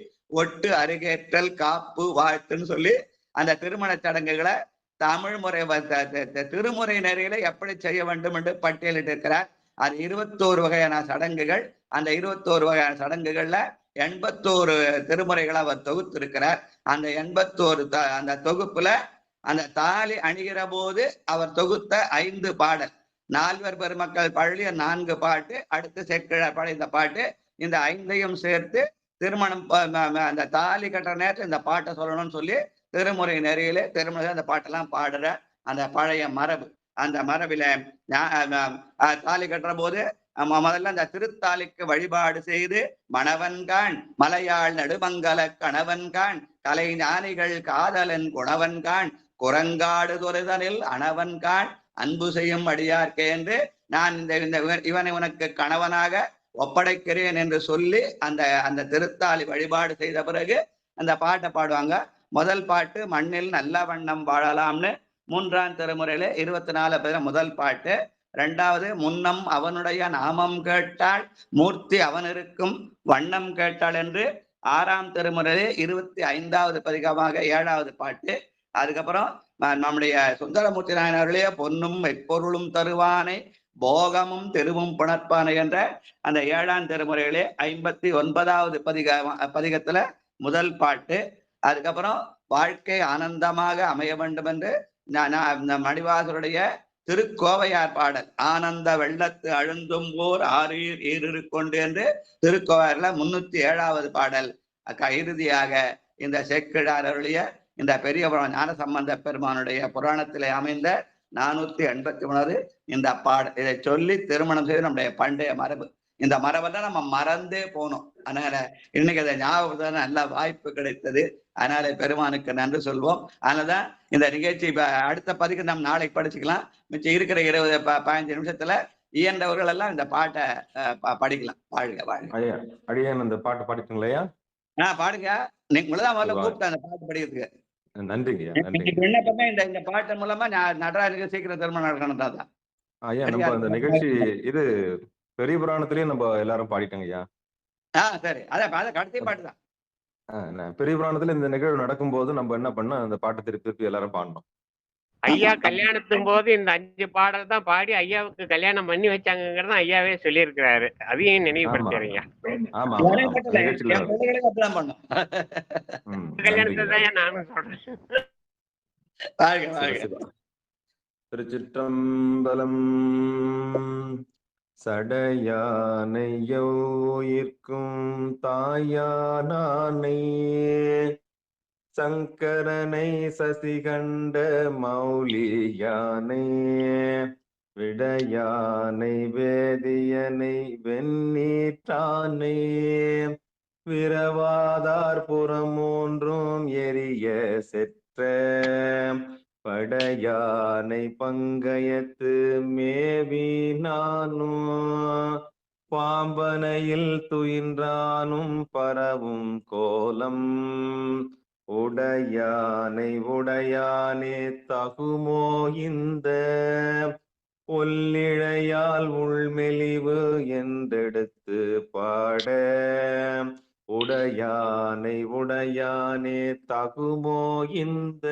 ஒட்டு அருகேற்றல் காப்பு வாழ்த்துன்னு சொல்லி அந்த திருமண சடங்குகளை தமிழ் முறை திருமுறை நெறியில எப்படி செய்ய வேண்டும் என்று பட்டியலிட்டு இருக்கிறார். அது 21 வகையான சடங்குகள். அந்த 21 வகையான சடங்குகள்ல 81 திருமுறைகளை அவர் தொகுத்து இருக்கிறார். அந்த 81 அந்த தொகுப்புல அந்த தாலி அணிகிற போது அவர் தொகுத்த 5 பாடல், 4 பெருமக்கள் பள்ளிய 4 பாட்டு, அடுத்து செக்கிழார் பாடல் இந்த பாட்டு, இந்த 5ஐயும் சேர்த்து திருமணம் அந்த தாலி கட்டுற நேரத்தில் இந்த பாட்டை சொல்லணும்னு சொல்லி திருமுறை நெறியிலே திருமுறை அந்த பாட்டெல்லாம் பாடுற அந்த பழைய மரபு. அந்த மரபில தாலி கட்டுற போது முதல்ல அந்த திருத்தாலிக்கு வழிபாடு செய்து மணவன்கான் மலையாள் நடுமங்கல கணவன்கான் கலை ஞானிகள் காதலன் குணவன்கான் குரங்காடு துறைதனில் அணவன்கான் அன்பு செய்யும் அடியார்க்கே என்று நான் இவனை உனக்கு கணவனாக ஒப்படைக்கிறேன் என்று சொல்லி அந்த திருத்தாலி வழிபாடு செய்த பிறகு அந்த பாட்டை பாடுவாங்க. முதல் பாட்டு மண்ணில் நல்ல வண்ணம் வாழலாம்னு 3ஆம் திருமுறையில 24 முதல் பாட்டு. 2வது முன்னம் அவனுடைய நாமம் கேட்டாள் மூர்த்தி அவன் இருக்கும் வண்ணம் கேட்டாள் என்று 6ஆம் திருமுறையிலே 25வது பதிகமாக 7வது பாட்டு. அதுக்கப்புறம் நம்முடைய சுந்தரமூர்த்தி நாயனார்களே பொன்னும் எப்பொருளும் தருவானை போகமும் தெருவும் புணர்ப்பானை என்ற அந்த 7ஆம் திருமுறையிலே 59வது பதிகத்துல முதல் பாட்டு. அதுக்கப்புறம் வாழ்க்கை ஆனந்தமாக அமைய வேண்டும் என்று மணிவாசருடைய திருக்கோவையார் பாடல் ஆனந்த வெள்ளத்து அழுந்தும் போர் ஆறீர் ஈரு கொண்டு என்று திருக்கோவையார்ல 307வது பாடல். இறுதியாக இந்த செக்கிழார் அருளிய இந்த பெரிய புராணம் ஞானசம்பந்த பெருமானுடைய புராணத்திலே அமைந்த 483 இந்த பாடல். இதை சொல்லி திருமணம் செய்து நம்முடைய பண்டைய மரபு. இந்த மரபை தான் நம்ம மறந்தே போனோம். அதனால இன்னைக்கு அதை ஞாபகப்படுத்த நல்ல வாய்ப்பு கிடைத்தது. அதனால பெருமானுக்கு நன்றி சொல்வோம். அதனாலதான் இந்த நிகழ்ச்சி அடுத்த பதிக்கு நம்ம நாளைக்கு படிச்சுக்கலாம். மிச்சம் இருக்கிற 20-15 நிமிஷத்துல இயன்றவர்கள் எல்லாம் இந்த பாட்டை படிக்கலாம். வாழ்க வாழ்க. அடியேன் அந்த பாட்டு படிச்சுங்களா? பாடுங்க. நீங்களதான் முதல்ல கூப்பிட்டேன் அந்த பாட்டு படிக்கிறதுக்கு. நன்றிங்க. விண்ணப்பமே இந்த பாட்டு மூலமா நடராஜனுக்கு சீக்கிரம் திருமணம் நடக்கணும் தான். ஐயா நம்ம அந்த நிகழ்ச்சி இது பெரிய புராணத்திலேயே நம்ம எல்லாரும் பாடிட்டோங்க ஐயா. சரி, அதான் கடைசி பாட்டு தான். பெரிய புராணத்துல இந்த நிகழ்வு நடக்கும்போது நம்ம என்ன பண்ணோம், அந்த பாட்டை திருப்பி திருப்பி எல்லாரும் பாடணும். ஐயா கல்யாணத்தின் போது இந்த 5 பாடல் தான் பாடி ஐயாவுக்கு கல்யாணம் பண்ணி வச்சாங்கிறத ஐயாவே சொல்லியிருக்கிறாரு. அதையும் நினைவுபடுத்துறீங்க. கல்யாணத்தை தான் நானும் சொல்றேன். திருச்சிற்றம்பலம். சடையானையோயிர்க்கும் தாயானானை சங்கரனை சசிகண்ட மௌலியானை விடையானை வேதியனை வெண்ணீற்றானை விரவாதார் புறமூன்றும் எரிய செற்ற படையானை பங்கயத்து மேவி நானும் பாம்பனையில் துயின்றானும் பரவும் கோலம் உடையானை உடையானே தகுமோ இந்த ஒல்லிழையால் உள்மெலிவு என்றெடுத்து பாட உடையானை உடையானே தகுமோ இந்த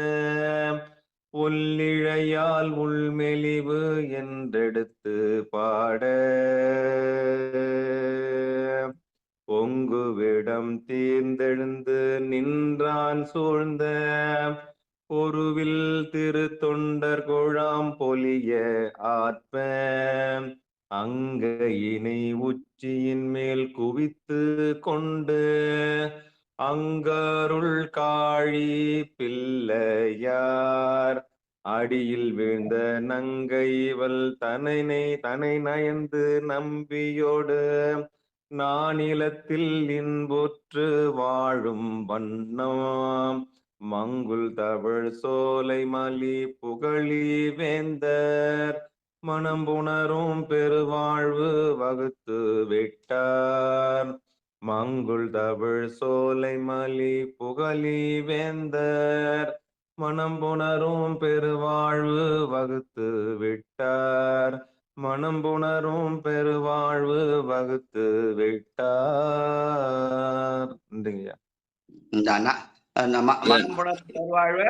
ஒல்லிழையால் உள்மெலிவு என்றெடுத்து பாட பொங்குவிடம் தீர்ந்தெழுந்து நின்றான் சூழ்ந்த பொருவில் திரு தொண்டர் குழாம் பொலிய ஆற்ப அங்கையினை உச்சியின் மேல் குவித்து கொண்டு அங்கருள் காழி பிள்ளையார் அடியில் வீழ்ந்த நங்கைவல் தனை நயந்து நம்பியோடு நானிலத்தில் இன்புற்று வாழும் வண்ணம் மங்குல் தவழ் சோலை மலி புகழி வேந்தர் மனம்புணரும் பெருவாழ்வு வகுத்து விட்டார். மங்குல் தவழ் சோலை மலி புகழி வேந்தர் மனம்புணரும் பெருவாழ்வு வகுத்து விட்டார். மனம்புணரும் பெருவாழ்வு வகுத்து விட்டார். பெருவாழ்வு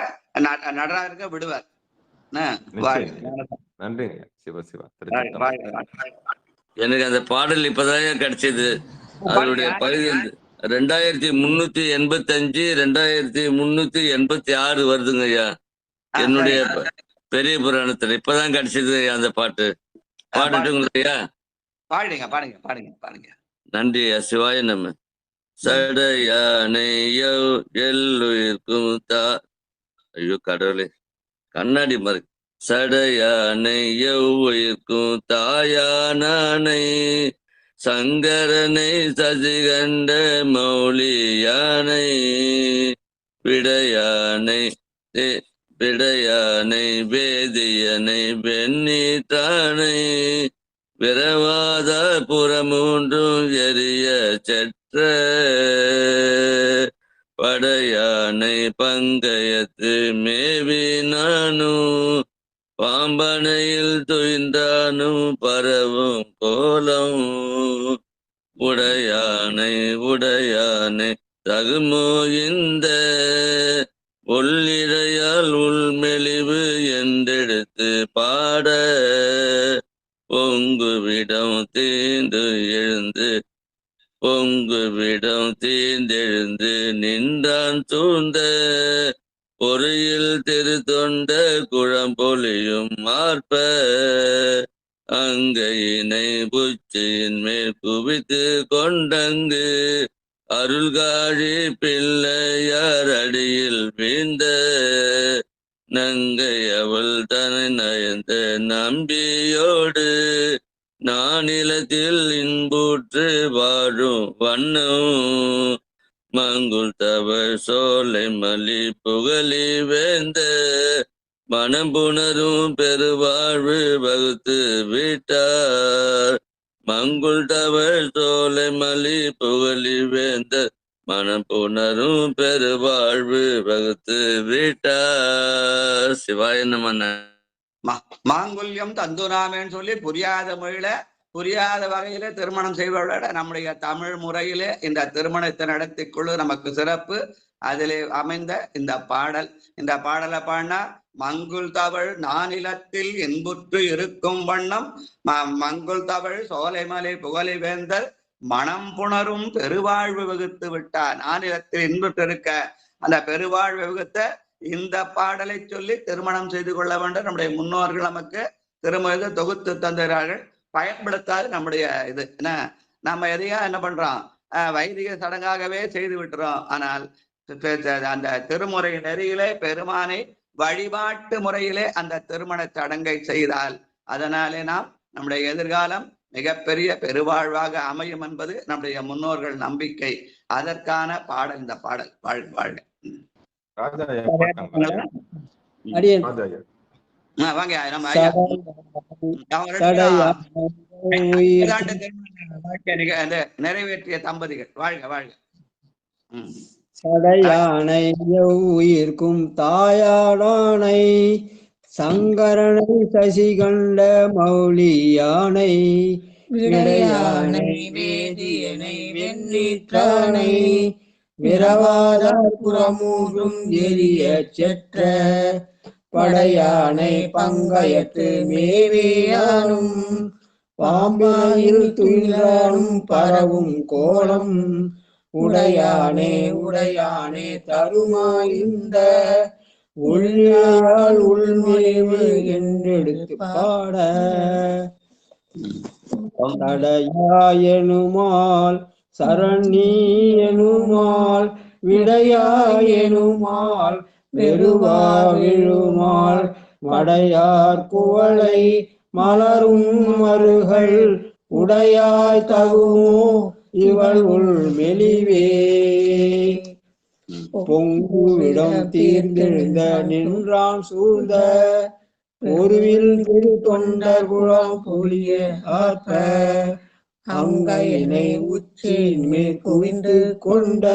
நடராஜருக்க விடுவார். நன்றிங்க. சிவ சிவா. எனக்கு அந்த பாடல் இப்பதான் கிடைச்சது. அதனுடைய பகுதி 2385 2386 வருதுங்க ஐயா. என்னுடைய பெரிய புராணத்துல இப்பதான் கிடைச்சது அந்த பாட்டு. பாடட்டுங்களா? பாடுங்க பாடுங்க பாடுங்க பாடுங்க. நன்றி ஐயா. சிவாய நம்ம. சடையானையோ எல்லுயிர்க்கும் ஐயோ கடவுளே கண்ணாடி மாதிரி. சடையானையோ உயிர்க்கும் தாயானை சங்கரனை சசிகண்ட மௌலியானை விடையானை வேதியனை வெண்ணீற்றானை விரவாத புறமூன்றும் எரிய செற்ற படையானை பங்கயத்து மேவி நானும் பாம்பனையில் துயின்றானும் பரவும் கோலம் உடையானை தகுமோ இந்த ஒல்லிழையால் உள்மெலிவு என்றெடுத்து பாட பொங்குவிடம் தீர்ந்தெழுந்து நின்றான் சூழ்ந்த பொறியில் திருத்தொண்ட குழம்பொலியும் மார்ப அங்கையினை புச்சியின் மேல் குவித்து கொண்டங்கு அருள்காழி பிள்ளையார் அடியில் வீழ்ந்த நங்கை அவள் தனை நயந்த நம்பியோடு நானிலத்தில் இன்புற்று வாழும் வண்ணம் மங்குல் தவழ் சோலை மலி புகழி வேந்த மனம்புணரும் பெருவாழ்வு வகுத்து விட்டார். மங்குல் தவழ் சோலை மலி புகழி வேந்த மனம்புணரும் பெருவாழ்வு வகுத்து விட்டார். சிவாய நம. மாங்குல்யம் தந்துராமேன்னு சொல்லி புரியாத மொழியில புரியாத வகையில திருமணம் செய்வதை விட நம்முடைய தமிழ் முறையிலே இந்த திருமணத்தை நடத்திக்கொள்ளு நமக்கு சிறப்பு. அதிலே அமைந்த இந்த பாடலை பாடினா மங்குல் தவழ் நானிலத்தில் என்புற்று இருக்கும் வண்ணம் மங்குல் தவழ் சோலைமலை புகழி வேந்தர் மனம் புணரும் பெருவாழ்வு வகுத்து விட்டார். நானிலத்தில் என்புற்று இருக்க அந்த பெருவாழ்வு வகுத்த இந்த பாடலை சொல்லி திருமணம் செய்து கொள்ள வேண்டும். நம்முடைய முன்னோர்கள் நமக்கு திருமணத்தை தொகுத்து தந்தார்கள். பயன்படுத்தாது நம்முடைய இது என்ன, நம்ம எதையா என்ன பண்றோம், வைதிக சடங்காகவே செய்து விட்டுறோம். ஆனால் அந்த திருமுறை நெறியிலே பெருமானை வழிபாட்டு முறையிலே அந்த திருமண சடங்கை செய்தால் அதனாலே நாம் நம்முடைய எதிர்காலம் மிகப்பெரிய பெருவாழ்வாக அமையும் என்பது நம்முடைய முன்னோர்கள் நம்பிக்கை. அதற்கான பாடல் இந்த பாடல். வாழ்க வாழ்க. வாங்க நம்ம நிறைவேற்றிய தம்பதிகள் வாழ்க வாழ்க. சடையானை உயிர்க்கும் தாயாடானை சங்கரனை சசிகண்ட மௌலியானை விடையானை வேதியனை வெண்ணீற்றானை விரவாதார் புறமூன்றும் எரிய செற்ற படையானை பங்கயத்து மேவியானும் பாம்பாயில் துயிலானும் பரவும் கோலம் உடையானே உடையானே தருமாய்ந்த உள்ளால் உள்மறைவு என்றெடுத்து பாட தடையாயனுமால் சரணியனுமால் விடையாயனுமால் வெறுவா விழுமால் மடையார் குவளை மலரும் மருகள் உடையாய் தகுமோ இவள் உள் மெலிவே பொங்குவிடம் தீர்ந்தெழுந்த நின்றான் சூழ்ந்த ஒருவில் திரு தொண்டர் குளம் பொழிய ஆற்ப அங்கையினை உச்சின் மேல் குவிந்து கொண்ட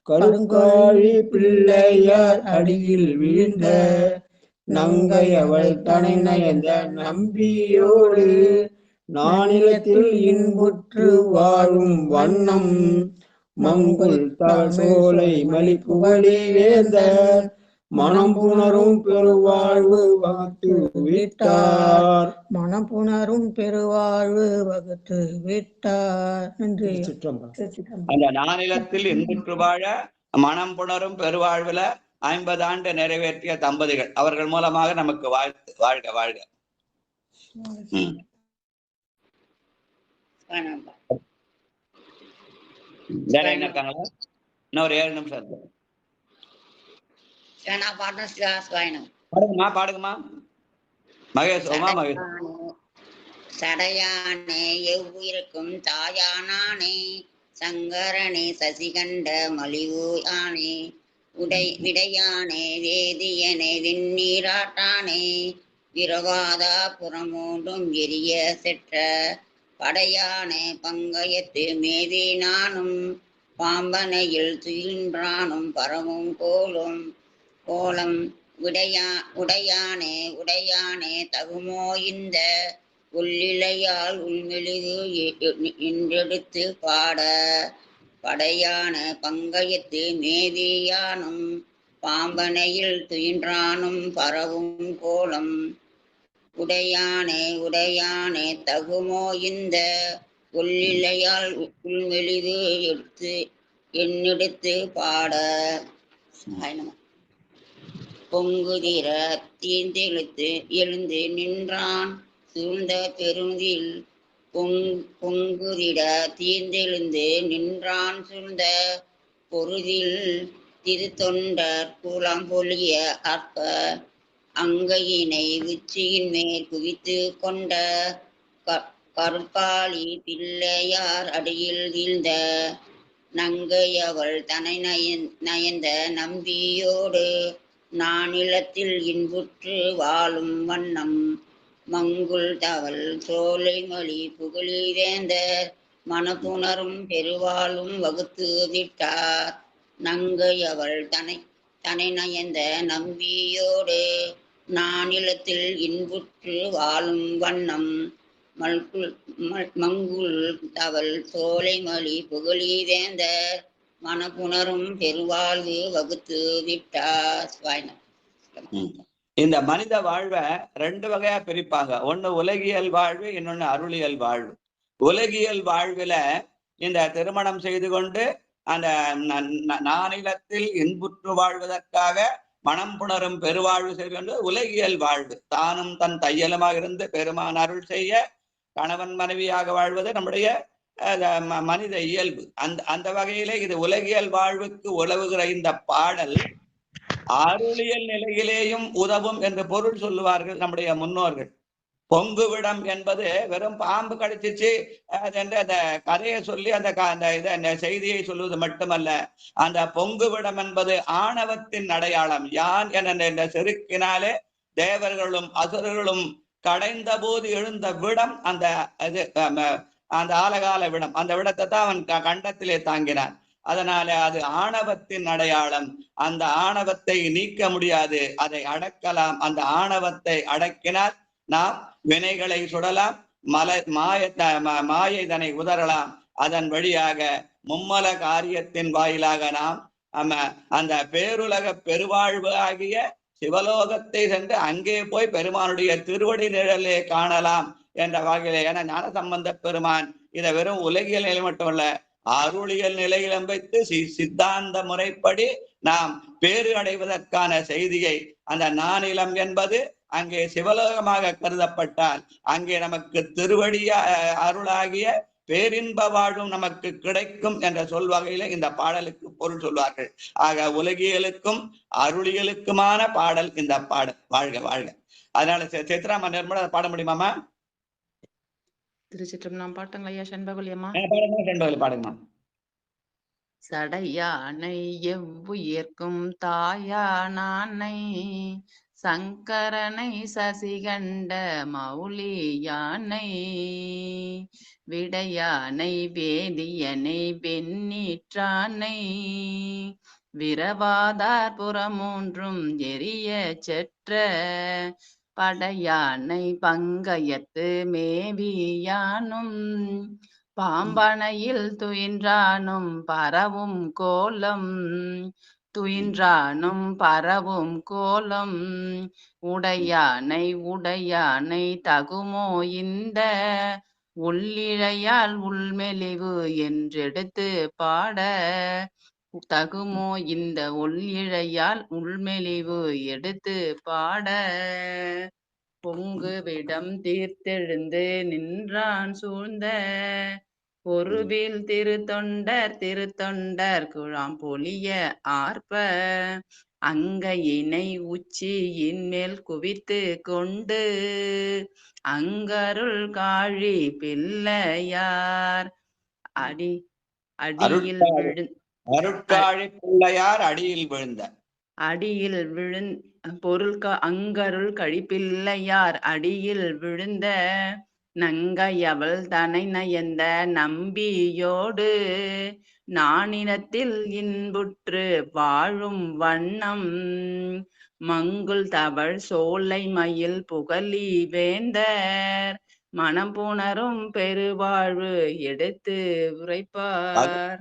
கருங்காழி பிள்ளையார் அடியில் விழுந்த நங்கை அவள் தனை நயந்த நம்பியோடு நானிலத்தில் இன்புற்று வாழும் வண்ணம் மங்குல் சோலை மலி புகழி வேந்தர் மனம் புணரும் பெருவாழ்வு வகுத்து விட்டார். மனம் புணரும் பெருவாழ்வு வகுத்து விட்டார். நன்றி. அந்த நானிலத்தில் இன்புற்று வாழ மனம் புணரும் பெருவாழ்வுல 50 ஆண்டு நிறைவேற்றிய தம்பதிகள் அவர்கள் மூலமாக நமக்கு வாழ்த்து. வாழ்க வாழ்க. வேற என்ன இருக்காங்களா? இன்னும் ஒரு 7 நிமிஷம் இருக்கு. பாடுங்கம்மா பாடுங்கம்மா. மகேஷ் உமா மகேஷ். சடையானே எவ்வுயிருக்கும் தாயானானே சங்கரனே சசிகண்ட மலிவு ஆனே விடையானே வேதியனே விண்ணீராட்டானே விரவாதா புறமூன்றும் எரிய செற்ற படையானே பங்கயத்து மேதினானும் பாம்பனையில் துயின்றானும் பரவும் கோலம் உடையானே உடையானே தகுமோ இந்த உள்ளிலையால் உள்மெழுகு என்றெடுத்து பாட படையான பங்கயத்து மேதியானும் பாம்பனையில் துயின்றானும் பரவும் கோலம் உடையானே உடையானே தகுமோ இந்த உள்ளிலையால் உள்மெழுகு என்னெடுத்து பாட பொங்குதிர தீர்ந்தெழுத்து எழுந்து நின்றான் சூழ்ந்த பெருந்தில் பொங்குதிட தீர்ந்தெழுந்து நின்றான் சூழ்ந்த பொருதில் திருத்தொண்டர் குளம் பொழிய அற்ப அங்கையினை உச்சியின் மேல் குவித்து கொண்ட கருப்பாளி பிள்ளையார் அடியில் வீழ்ந்த நங்கையவள் தனை நயந்த நம்பியோடு நானிலத்தில் இன்புற்று வாழும் வண்ணம் மங்குல் தவள் சோலை மொழி புகழி வேந்தர் மனப்புணரும் பெருவாழும் வகுத்து விட்டார் நங்கையவள் தனை நயந்த நம்பியோடு நானிலத்தில் இன்புற்று வாழும் வண்ணம் மங்குல் தவள் சோலை மொழி புகழி வேந்தர் மனப்புணரும் பெருவாழ்வு வகுத்து விட்டார். இந்த மனித வாழ்வை 2 வகையா பிரிப்பாங்க. ஒண்ணு உலகியல் வாழ்வு, இன்னொன்னு அருளியல் வாழ்வு. உலகியல் வாழ்வுல இந்த திருமணம் செய்து கொண்டு அந்த நானிலத்தில் இன்புற்று வாழ்வதற்காக மனம் புணரும் பெருவாழ்வு செய்து கொண்டு உலகியல் வாழ்வு. தானும் தன் தையலுமாக இருந்து பெருமான் அருள் செய்ய கணவன் மனைவியாக வாழ்வது நம்முடைய மனித இயல்பு. அந்த வகையிலே இது உலகியல் வாழ்வுக்கு உதவுகிற இந்த பாடல் அருளியல் நிலையிலேயும் உதவும் என்று பொருள் சொல்லுவார்கள் நம்முடைய முன்னோர்கள். பொங்குவிடம் என்பது வெறும் பாம்பு கடிச்சிச்சு என்று அந்த கதையை சொல்லி அந்த செய்தியை சொல்வது மட்டுமல்ல, அந்த பொங்குவிடம் என்பது ஆணவத்தின் அடையாளம். யான் என்ற செருக்கினாலே தேவர்களும் அசுரர்களும் கடைந்த போது எழுந்த விடம் அந்த ஆலகால விடம். அந்த விடத்தை தான் அவன் கண்டத்திலே தாங்கினான். அதனால அது ஆணவத்தின் அடையாளம். அந்த ஆணவத்தை நீக்க முடியாது, அதை அடக்கலாம். அந்த ஆணவத்தை அடக்கினால் நாம் வினைகளை சுடலாம், மாயைதனை உதறலாம். அதன் வழியாக மும்மல காரியத்தின் வாயிலாக நாம் அந்த பேருலக பெருவாழ்வு ஆகிய சிவலோகத்தை சென்று அங்கே போய் பெருமானுடைய திருவடி நிழலே காணலாம் என்ற வகையிலே. என ஞானசம்பந்த பெருமான் இதை வெறும் உலகியல் நிலை மட்டுமல்ல, அருளியல் நிலையிலும் வைத்து சித்தாந்த முறைப்படி நாம் பேறு அடைவதற்கான செய்தியை, அந்த நானிலம் என்பது அங்கே சிவலோகமாக கருதப்பட்டால் அங்கே நமக்கு திருவடிய அருளாகிய பேரின்ப வாழ்வும் நமக்கு கிடைக்கும் என்ற சொல் வகையில இந்த பாடலுக்கு பொருள் சொல்வார்கள். ஆக உலகியலுக்கும் அருளியலுக்குமான பாடல் இந்த பாடல். வாழ்க வாழ்க. அதனால சித்ராமா நிர்மலா பாட முடியுமாமா? திருச்சிற்றம்பலம் பாட்டுங்களா ஐயா? செண்பகலியம்மா பாடுங்கம்மா. சடையானை எவ்வுயிர்க்கும் தாயானானை சங்கரனை சசிகண்ட மௌலியானை விடையானை வேதியனை வெண்ணீற்றானை விரவாதார் புறமூன்றும் எரிய செற்ற படையானை பங்கயத்து மேவியானும் பாம்பனையில் துயின்றானும் பரவும் கோலம் உடையானை தகுமோ இந்த உள்ளிழையால் உள்மெலிவு என்றெடுத்து பாட. தகுமோ இந்த ஒள்ளிழையால் உள்மெலிவு எடுத்து பாட. பொங்குவிடம் தீர்த்தெழுந்து நின்றான் சூழ்ந்த பொருவில் திருத்தொண்டர் குழாம் பொலிய ஆர்ப்ப அங்கையினை உச்சியின் மேல் குவித்து கொண்டு அங்கருள் காழி பிள்ளையார் அடியில் விழுந்த அங்கருள் கழிப்பிள்ளையார் அடியில் விழுந்த நங்கையவள் தனை நயந்த நம்பியோடு நானிலத்தில் இன்புற்று வாழும் வண்ணம் மங்குல் தவழ் சோலை மயில் புகழி வேந்தர் மனம் புணரும் பெருவாழ்வு எடுத்து உரைப்பார்.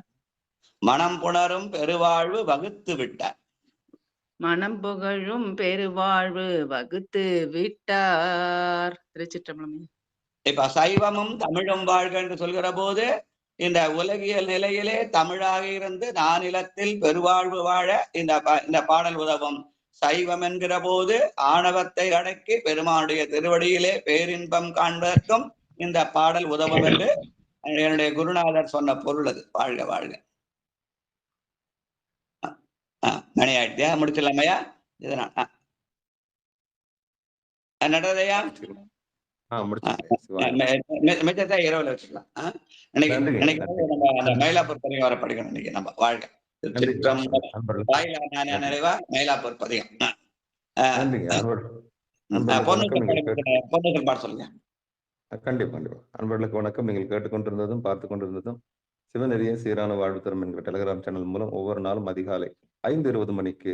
மனம் புணரும் பெருவாழ்வு வகுத்து விட்டார். மனம் புகழும் பெருவாழ்வு வகுத்து விட்டார். திருச்சிற்றம்பலம். இப்ப சைவமும் தமிழும் வாழ்க என்று சொல்கிற போது இந்த உலகியல் நிலையிலே தமிழாக இருந்து நானிலத்தில் பெருவாழ்வு வாழ இந்த பாடல் உதவும். சைவம் என்கிற போது ஆணவத்தை அடக்கி பெருமானுடைய திருவடியிலே பேரின்பம் காண்பதற்கும் இந்த பாடல் உதவும் என்று என்னுடைய குருநாதர் சொன்ன பொருள் அது. வாழ்க வாழ்க. மணி ஆயிடுத்தியா? முடிச்சிடலாமையா? இதனால் நடதையா மிச்சத்தை இரவுல வச்சுக்கலாம். மயிலாப்பூர் பதிகம் வர படிக்கணும் இன்னைக்கு நம்ம. வாழ்க. நிறைவா மயிலாப்பூர் பதிகம். பொண்ணுகள் பாட சொல்லுங்க. கண்டிப்பா கண்டிப்பா. அன்பர்களுக்கு வணக்கம். நீங்கள் கேட்டுக்கொண்டிருந்ததும் பார்த்து கொண்டிருந்ததும் சிவநெறிய சீரான வாழ்வு தரும் என்கிற டெலிகிராம் சேனல் மூலம் ஒவ்வொரு நாளும் அதிகாலை 5:20 மணிக்கு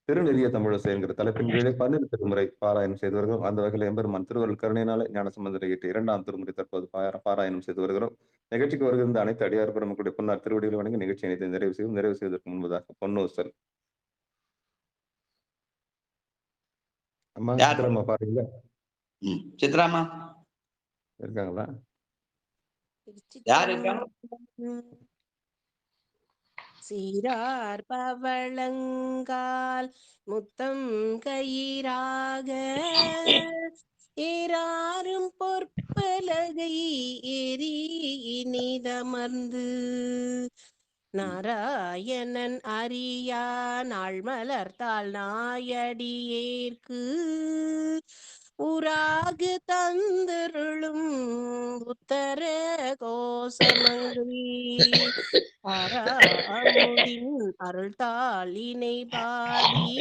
திருநெறிய தமிழோசை என்கிற தலைப்பின் கீழே 12 திருமுறை பாராயணம் செய்து வருகிறோம். அந்த வகையில் எம்பெருமான் திருவருள் கருணையினாலே ஞானசம்பந்தரை இயற்றிய 2ஆம் திருமுறை தற்போது பாராயணம் செய்து வருகிறோம். நிகழ்ச்சிக்கு வருகின்ற அனைத்து அடியார் பெருமக்களுடைய பொன்னார் திருவடிகளை வணங்கி நிகழ்ச்சியை நிறைவு செய்வதற்கு முன்பதாக பொன்னூசல். அம்மா சித்ராமா பாருங்களா? சித்ராமா இருக்காங்களா? யார் இருக்காங்க? சீரார் பவளங்கால் முத்தம் கயிறாக ஏறாரும் பொற்பலகை ஏறி இனிதமர்ந்து நாராயணன் அறியா நாள் மலர்த்தாள் நாயடியேற்கு உராகு தந்தருளும் உத்தர கோசமங்கை ஆறாமுதின் அருள் தாளினை பாடி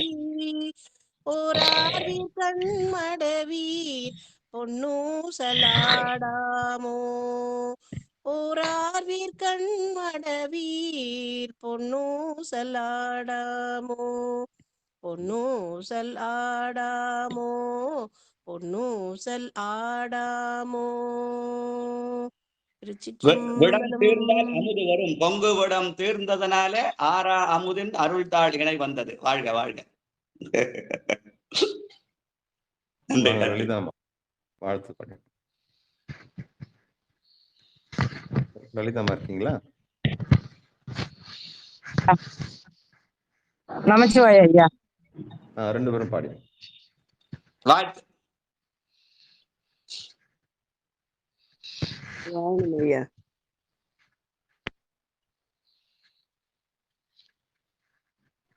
ஓரார்வீர் கண்மடவீர் பொன்னூசலாடாமோ ஓரார்வீர் கண்மடவீர் பொன்னூசலாடாமோ பொன்னூசல் ஆடாமோ பொன்னூசல் ஆடாமோ. விடம் தீர்ந்தால் அமுது வரும், பொங்கு விடம் தீர்ந்ததனாலே ஆறா அமுதின் அருள்தாள் இணை வந்தது. வாழ்க வாழ்க. லலிதாமா வாழ்த்து. லலிதாமா இருக்கீங்களா? நமச்சிவாய ஐயா. 2 பேரும் பாடி வாழ்த்து. ஐயா.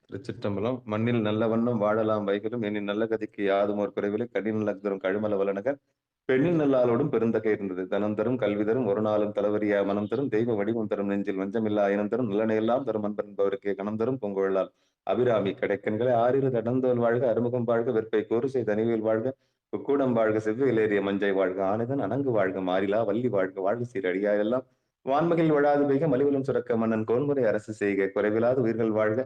திருச்சிற்றம்பலம். மண்ணில் நல்ல வண்ணம் வாழலாம் வைகளும் எண்ணின் நல்ல கதிக்கு யாதும் ஒரு குறைவிலை கண்ணின் நல்ல தரும் கழுமல வல்லநகர் பெண்ணின் நல்லாளோடும் பெருந்தகை இருந்தது. தனம் தரும் கல்வி தரும் ஒரு நாளும் தளவரியா மனம் தரும் தெய்வ வடிவம் தரும் நெஞ்சில் வஞ்சமில்லா இனம் தரும் நல்லனை எல்லாம் தரும் அன்பன் என்பவருக்கே கணம் தரும் பொங்குழலால் அபிராமி கடைக்கண்களை ஆறிரு தடந்தோல் வாழ்க அறுமுகம் வாழ்க வெற்பை கோரிசை தனிவேல் வாழ்க கூடம் வாழ்க செவ்விலேறிய மஞ்சை வாழ்க ஆனதன் அணங்கு வாழ்க மாறிலா வள்ளி வாழ்க வாழ்க சீரடியா எல்லாம் வான்மகில் விழாது பெய்க மலிவலும் சுரக்க மன்னன் கோன்முறை அரசு செய்க குறைவிலாத உயிர்கள் வாழ்க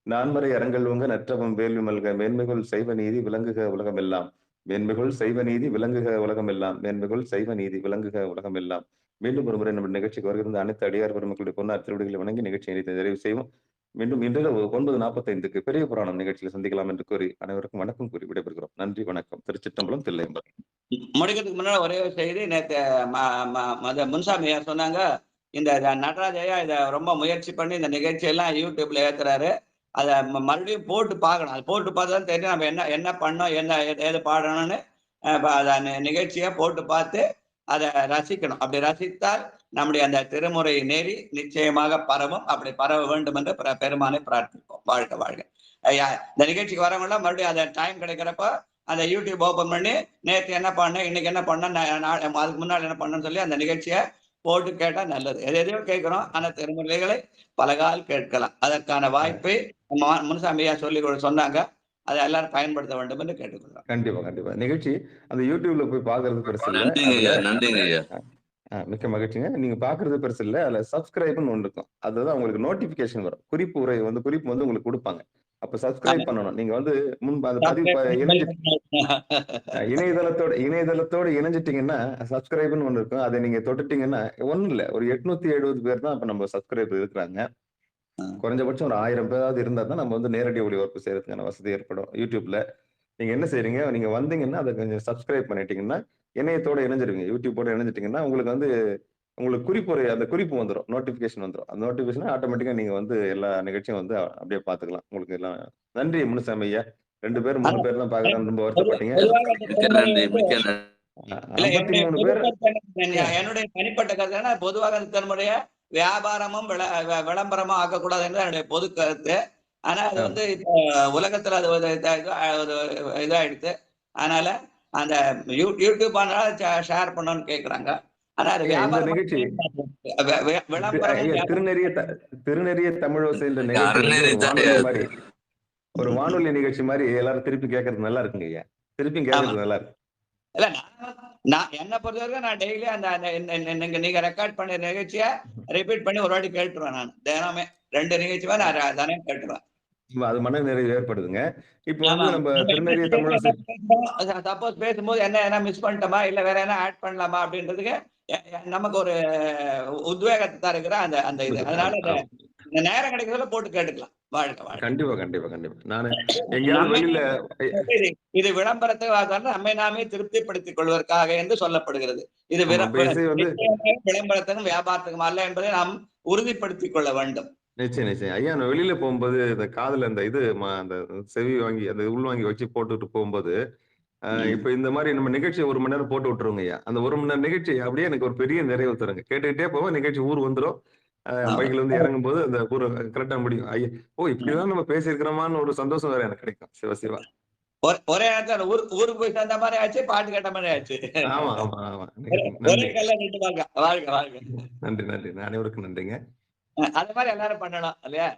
நான்மறை அரங்கள் உங்க நற்றவம் வேள்வி மல்க மேன்மைகள் செய்வ நீதி விளங்குக உலகம் எல்லாம் மேன்மைகள் செய்வ நீதி விளங்குக உலகம் எல்லாம் மேன்மைகள் செய்வ நீதி விளங்குக உலகம் எல்லாம். மீண்டும் ஒரு முறை நம்ம நிகழ்ச்சிக்கு வருகின்ற அனைத்து அடியார் பெருமக்களுடைய பொன்னார் திருவடிகளை வணங்கி நிகழ்ச்சியை நிறைவு செய்வோம். மீண்டும் இன்று 9:45 பெரிய புராணம் நிகழ்ச்சியில் சந்திக்கலாம் என்று கூறி அனைவருக்கும் வணக்கம் கூறி விடைபெறுகிறோம். நன்றி, வணக்கம். திருச்சிற்றம்பலம், தில்லையம்பலம். முடிக்கிறதுக்கு முன்னாடி ஒரே ஒரு செய்தி. நேற்று முன்சாமி சொன்னாங்க, இந்த நடராஜையா இதை ரொம்ப முயற்சி பண்ணி இந்த நிகழ்ச்சியெல்லாம் யூடியூப்ல ஏத்துறாரு. அதை மறுபடியும் போட்டு பார்க்கணும். அது போட்டு பார்த்தா தான் தெரியும் நம்ம என்ன பண்ணோம், ஏது பாடணும்னு. அதை நிகழ்ச்சியை போட்டு பார்த்து அதை ரசிக்கணும். அப்படி ரசித்தால் நம்முடைய அந்த திருமுறை நெறி நிச்சயமாக பரவும். அப்படி பரவ வேண்டும் என்று பெருமானை பிரார்த்திப்போம். வாழ்க வாழ்க. இந்த நிகழ்ச்சிக்கு வரவங்களாம் மறுபடியும் அந்த டைம் கிடைக்கிறப்ப அந்த யூடியூப் ஓப்பன் பண்ணி நேற்று என்ன பண்ணேன், இன்னைக்கு என்ன பண்ணேன், அதுக்கு முன்னாடி என்ன பண்ணேன்னு சொல்லி அந்த நிகழ்ச்சியை போட்டு கேட்டா நல்லது. எதையோ கேட்கிறோம், ஆனா திருமுறைகளை பலகால் கேட்கலாம். அதற்கான வாய்ப்பை முன்சாமியா சொல்லி சொன்னாங்க. அதை எல்லாரும் பயன்படுத்த வேண்டும் என்று கேட்டுக்கொள்றோம். கண்டிப்பா கண்டிப்பா. நிகழ்ச்சி அந்த யூடியூப்ல போய் பாக்குறது பெருசு இல்ல. மிக்க மகிழ்ச்சிங்க. நீங்க பாக்குறது பெருசு இல்ல. அதுல சப்ஸ்கிரைப்னு ஒன்று இருக்கும். அதுதான் உங்களுக்கு நோட்டிபிகேஷன் வரும். குறிப்பு வந்து உங்களுக்கு கொடுப்பாங்க. அப்ப சப்ஸ்கிரைப் பண்ணணும். நீங்க வந்து முன்பு அந்த பதிவு இணையதளத்தோட இணைஞ்சிட்டீங்கன்னா சப்ஸ்கிரைப்னு ஒண்ணு இருக்கும். அதை நீங்க தொட்டுட்டீங்கன்னா ஒண்ணும் இல்ல, ஒரு 870 பேர் தான் இப்ப நம்ம சப்ஸ்கிரைப் இருக்கிறாங்க. குறைஞ்சபட்சம் ஒரு 1000 பேராவது இருந்தா தான் நம்ம வந்து நேரடி ஒளிபரப்பு செய்யறதுக்கான வசதி ஏற்படும். யூடியூப்ல நீங்க என்ன செய்றீங்க, நீங்க வந்தீங்கன்னா அதை கொஞ்சம் சப்ஸ்கிரைப் பண்ணிட்டீங்கன்னா இணையத்தோட இணைஞ்சிருவீங்க. யூடியூபோட இணைஞ்சிட்டீங்கன்னா உங்களுக்கு அந்த குறிப்பு வந்துடும், நோட்டிபிகேஷன் வந்துடும். அந்த நோட்டிபிகேஷன் ஆட்டோமேட்டிக்கா நீங்க வந்து எல்லா நிகழ்ச்சியும் வந்து அப்படியே பாத்துக்கலாம். உங்களுக்கு எல்லாம் நன்றி. முனுசாமி ஐயா 2 பேர் 3 பேர் தான் பாக்குறாங்க. ரொம்ப வருத்தப்பட்டீங்க. 53 பேர். என்னுடைய தனிப்பட்ட கருத்து, பொதுவாக தன்னுடைய வியாபாரமும் விளம்பரமும் ஆக்கக்கூடாது என்று என்னுடைய பொது கருத்து. ஆனா அது வந்து இப்போ உலகத்துல அது ஒரு இதாயிடுது. அதனால அந்த யூடியூப் ஷேர் பண்ணணும்னு கேக்குறாங்க. திருநெறிய தமிழோசை நிகழ்ச்சி ஒரு வானொலி நிகழ்ச்சி மாதிரி எல்லாரும் திருப்பி கேட்கறது நல்லா இருக்குங்க ஐயா. திருப்பி கேட்கறது நல்லா இருக்கு. இல்ல, நான் என்ன பொறுத்தவரைக்கும் நான் டெய்லி நீங்க ரெக்கார்ட் பண்ண நிகழ்ச்சியை ரிப்பீட் பண்ணி ஒரு வாட்டி கேட்டுருவேன். நான் தினமே 2 நிகழ்ச்சியா நான் தினம் கேட்டுருவேன். அது மன நிறைவு ஏற்படுதுங்க. இப்போ வந்து நம்ம திருநெறிய தமிழரசு சப்போஸ் பேசும்போது என்ன மிஸ் பண்ணிட்டோமா இல்ல வேற என்ன ஆட் பண்ணலாமா அப்படின்றதுக்கு நமக்கு ஒரு உத்வேகத்தை தருகிற அந்த அந்த இது. அதனால இந்த நேரம் கிடைக்கிறதுல போட்டு கேட்டுக்கலாம். வாழ்க்கை கண்டிப்பா கண்டிப்பா கண்டிப்பா. நானு எங்கேயாவது வெளியில இது விளம்பரத்துக்காக நம்மை நாமே திருப்திப்படுத்திக் கொள்வதற்காக என்று சொல்லப்படுகிறது. இது விளம்பரத்துக்கும் வியாபாரத்துக்கும் அல்ல என்பதை நாம் உறுதிப்படுத்திக் கொள்ள வேண்டும். நிச்சயம் நிச்சயம். ஐயா நான் வெளியில போகும்போது இந்த காதுல அந்த இது அந்த செவி வாங்கி அந்த உள்வாங்கி வச்சு போட்டுட்டு போகும்போது இப்ப இந்த மாதிரி நம்ம நிகழ்ச்சி 1 மணி நேரம் போட்டு விட்டுருவோங்க ஐயா. அந்த 1 மணி நேரம் நிகழ்ச்சி அப்படியே எனக்கு ஒரு பெரிய நிறைவு தருங்க. கேட்டுக்கிட்டே போவோம், நிகழ்ச்சி ஊர் வந்துடும். பைக்ல இருந்து இறங்கும் போது அந்த ஊர் கரெக்டா முடியும். ஐயா இப்படிதான் நம்ம பேசியிருக்கிறோமான்னு ஒரு சந்தோஷம் வேற எனக்கு கிடைக்கும். சிவசிவா. ஒரே நேரத்துல ஊருக்கு போய் சேர்ந்த மாதிரி ஆச்சு, பாட்டு கேட்ட மாதிரி ஆச்சு. ஆமா ஆமா ஆமா. ஒரே கல்ல நின்று வாழ்க வாழ்க. நன்றி நன்றி. அனைவருக்கும் நன்றிங்க. அது மாதிரி எல்லாரும் பண்ணலாம் இல்லையா?